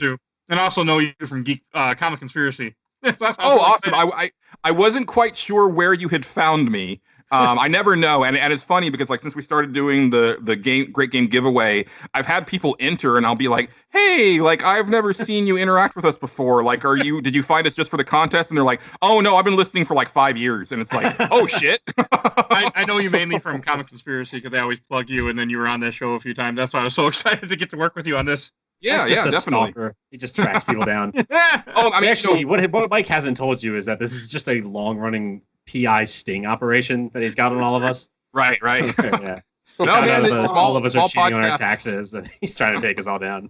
And I also know you from Geek Comic Conspiracy. So awesome. I wasn't quite sure where you had found me. I never know, and it's funny because since we started doing the Great Game Giveaway, I've had people enter, and I'll be like, "Hey, I've never seen you interact with us before. Did you find us just for the contest?" And they're like, "Oh no, I've been listening for 5 years." And it's like, "Oh shit." I know you mainly from Comic Conspiracy because they always plug you, and then you were on that show a few times. That's why I was so excited to get to work with you on this. Yeah, definitely. Stalker. He just tracks people down. What Mike hasn't told you is that this is just a long-running PI sting operation that he's got on all of us. Right. Yeah. All of us are cheating on our taxes, and he's trying to take us all down.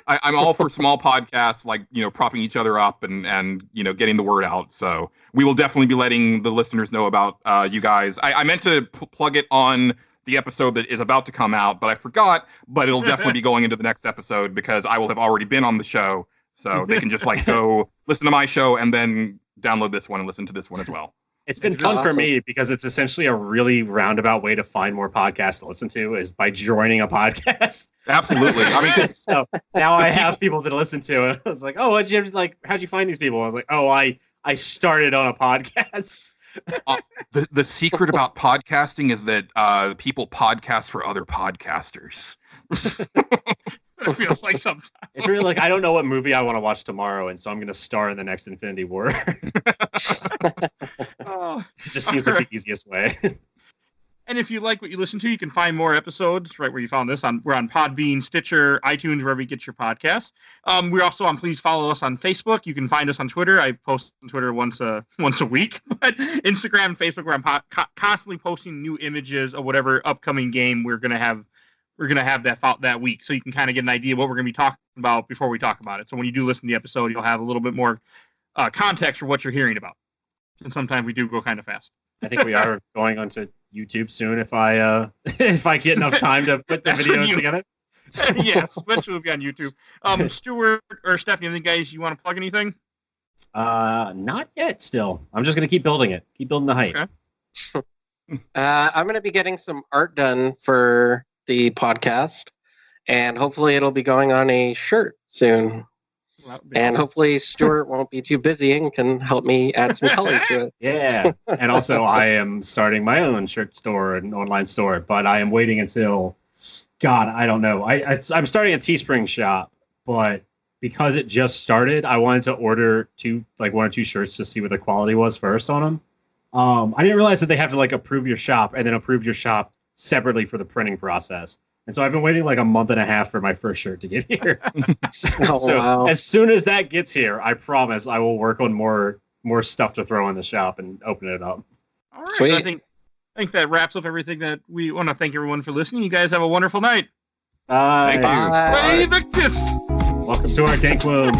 I'm all for small podcasts, propping each other up and getting the word out. So we will definitely be letting the listeners know about you guys. I meant to plug it on the episode that is about to come out, but I forgot. But it'll definitely be going into the next episode because I will have already been on the show. So they can just go listen to my show and then download this one and listen to this one as well. It's been fun for me because it's essentially a really roundabout way to find more podcasts to listen to is by joining a podcast. Absolutely. So now I have people to listen to. And I was like, oh, how'd you find these people? I was like, oh, I started on a podcast. The secret about podcasting is that people podcast for other podcasters. It feels like sometimes. It's really I don't know what movie I want to watch tomorrow, and so I'm going to star in the next Infinity War. It just seems like the easiest way. And if you like what you listen to, you can find more episodes right where you found this. We're on Podbean, Stitcher, iTunes, wherever you get your podcasts. We're also on. Please follow us on Facebook. You can find us on Twitter. I post on Twitter once a week. But Instagram and Facebook, we're constantly posting new images of whatever upcoming game we're gonna have that week, so you can kind of get an idea of what we're going to be talking about before we talk about it. So when you do listen to the episode, you'll have a little bit more context for what you're hearing about. And sometimes we do go kind of fast. I think we are going onto YouTube soon if I get enough time to put the videos together. Yes, eventually we'll be on YouTube. Stuart or Stephanie, any guys you want to plug anything? Not yet. Still, I'm just going to keep building it. Keep building the hype. Okay. I'm going to be getting some art done for the podcast, and hopefully it'll be going on a shirt soon. And hopefully Stuart won't be too busy and can help me add some color to it. Yeah. And also, I am starting my own shirt store, an online store, but I am waiting until, God, I don't know. I'm starting a Teespring shop, but because it just started, I wanted to order one or two shirts to see what the quality was first on them. I didn't realize that they have to approve your shop and then approve your shop separately for the printing process. And so I've been waiting a month and a half for my first shirt to get here. Wow. As soon as that gets here, I promise I will work on more stuff to throw in the shop and open it up. All right. Sweet. I think that wraps up everything that we want to thank everyone for listening. You guys have a wonderful night. Bye. Thank you. Play Victus! Welcome to our dank room.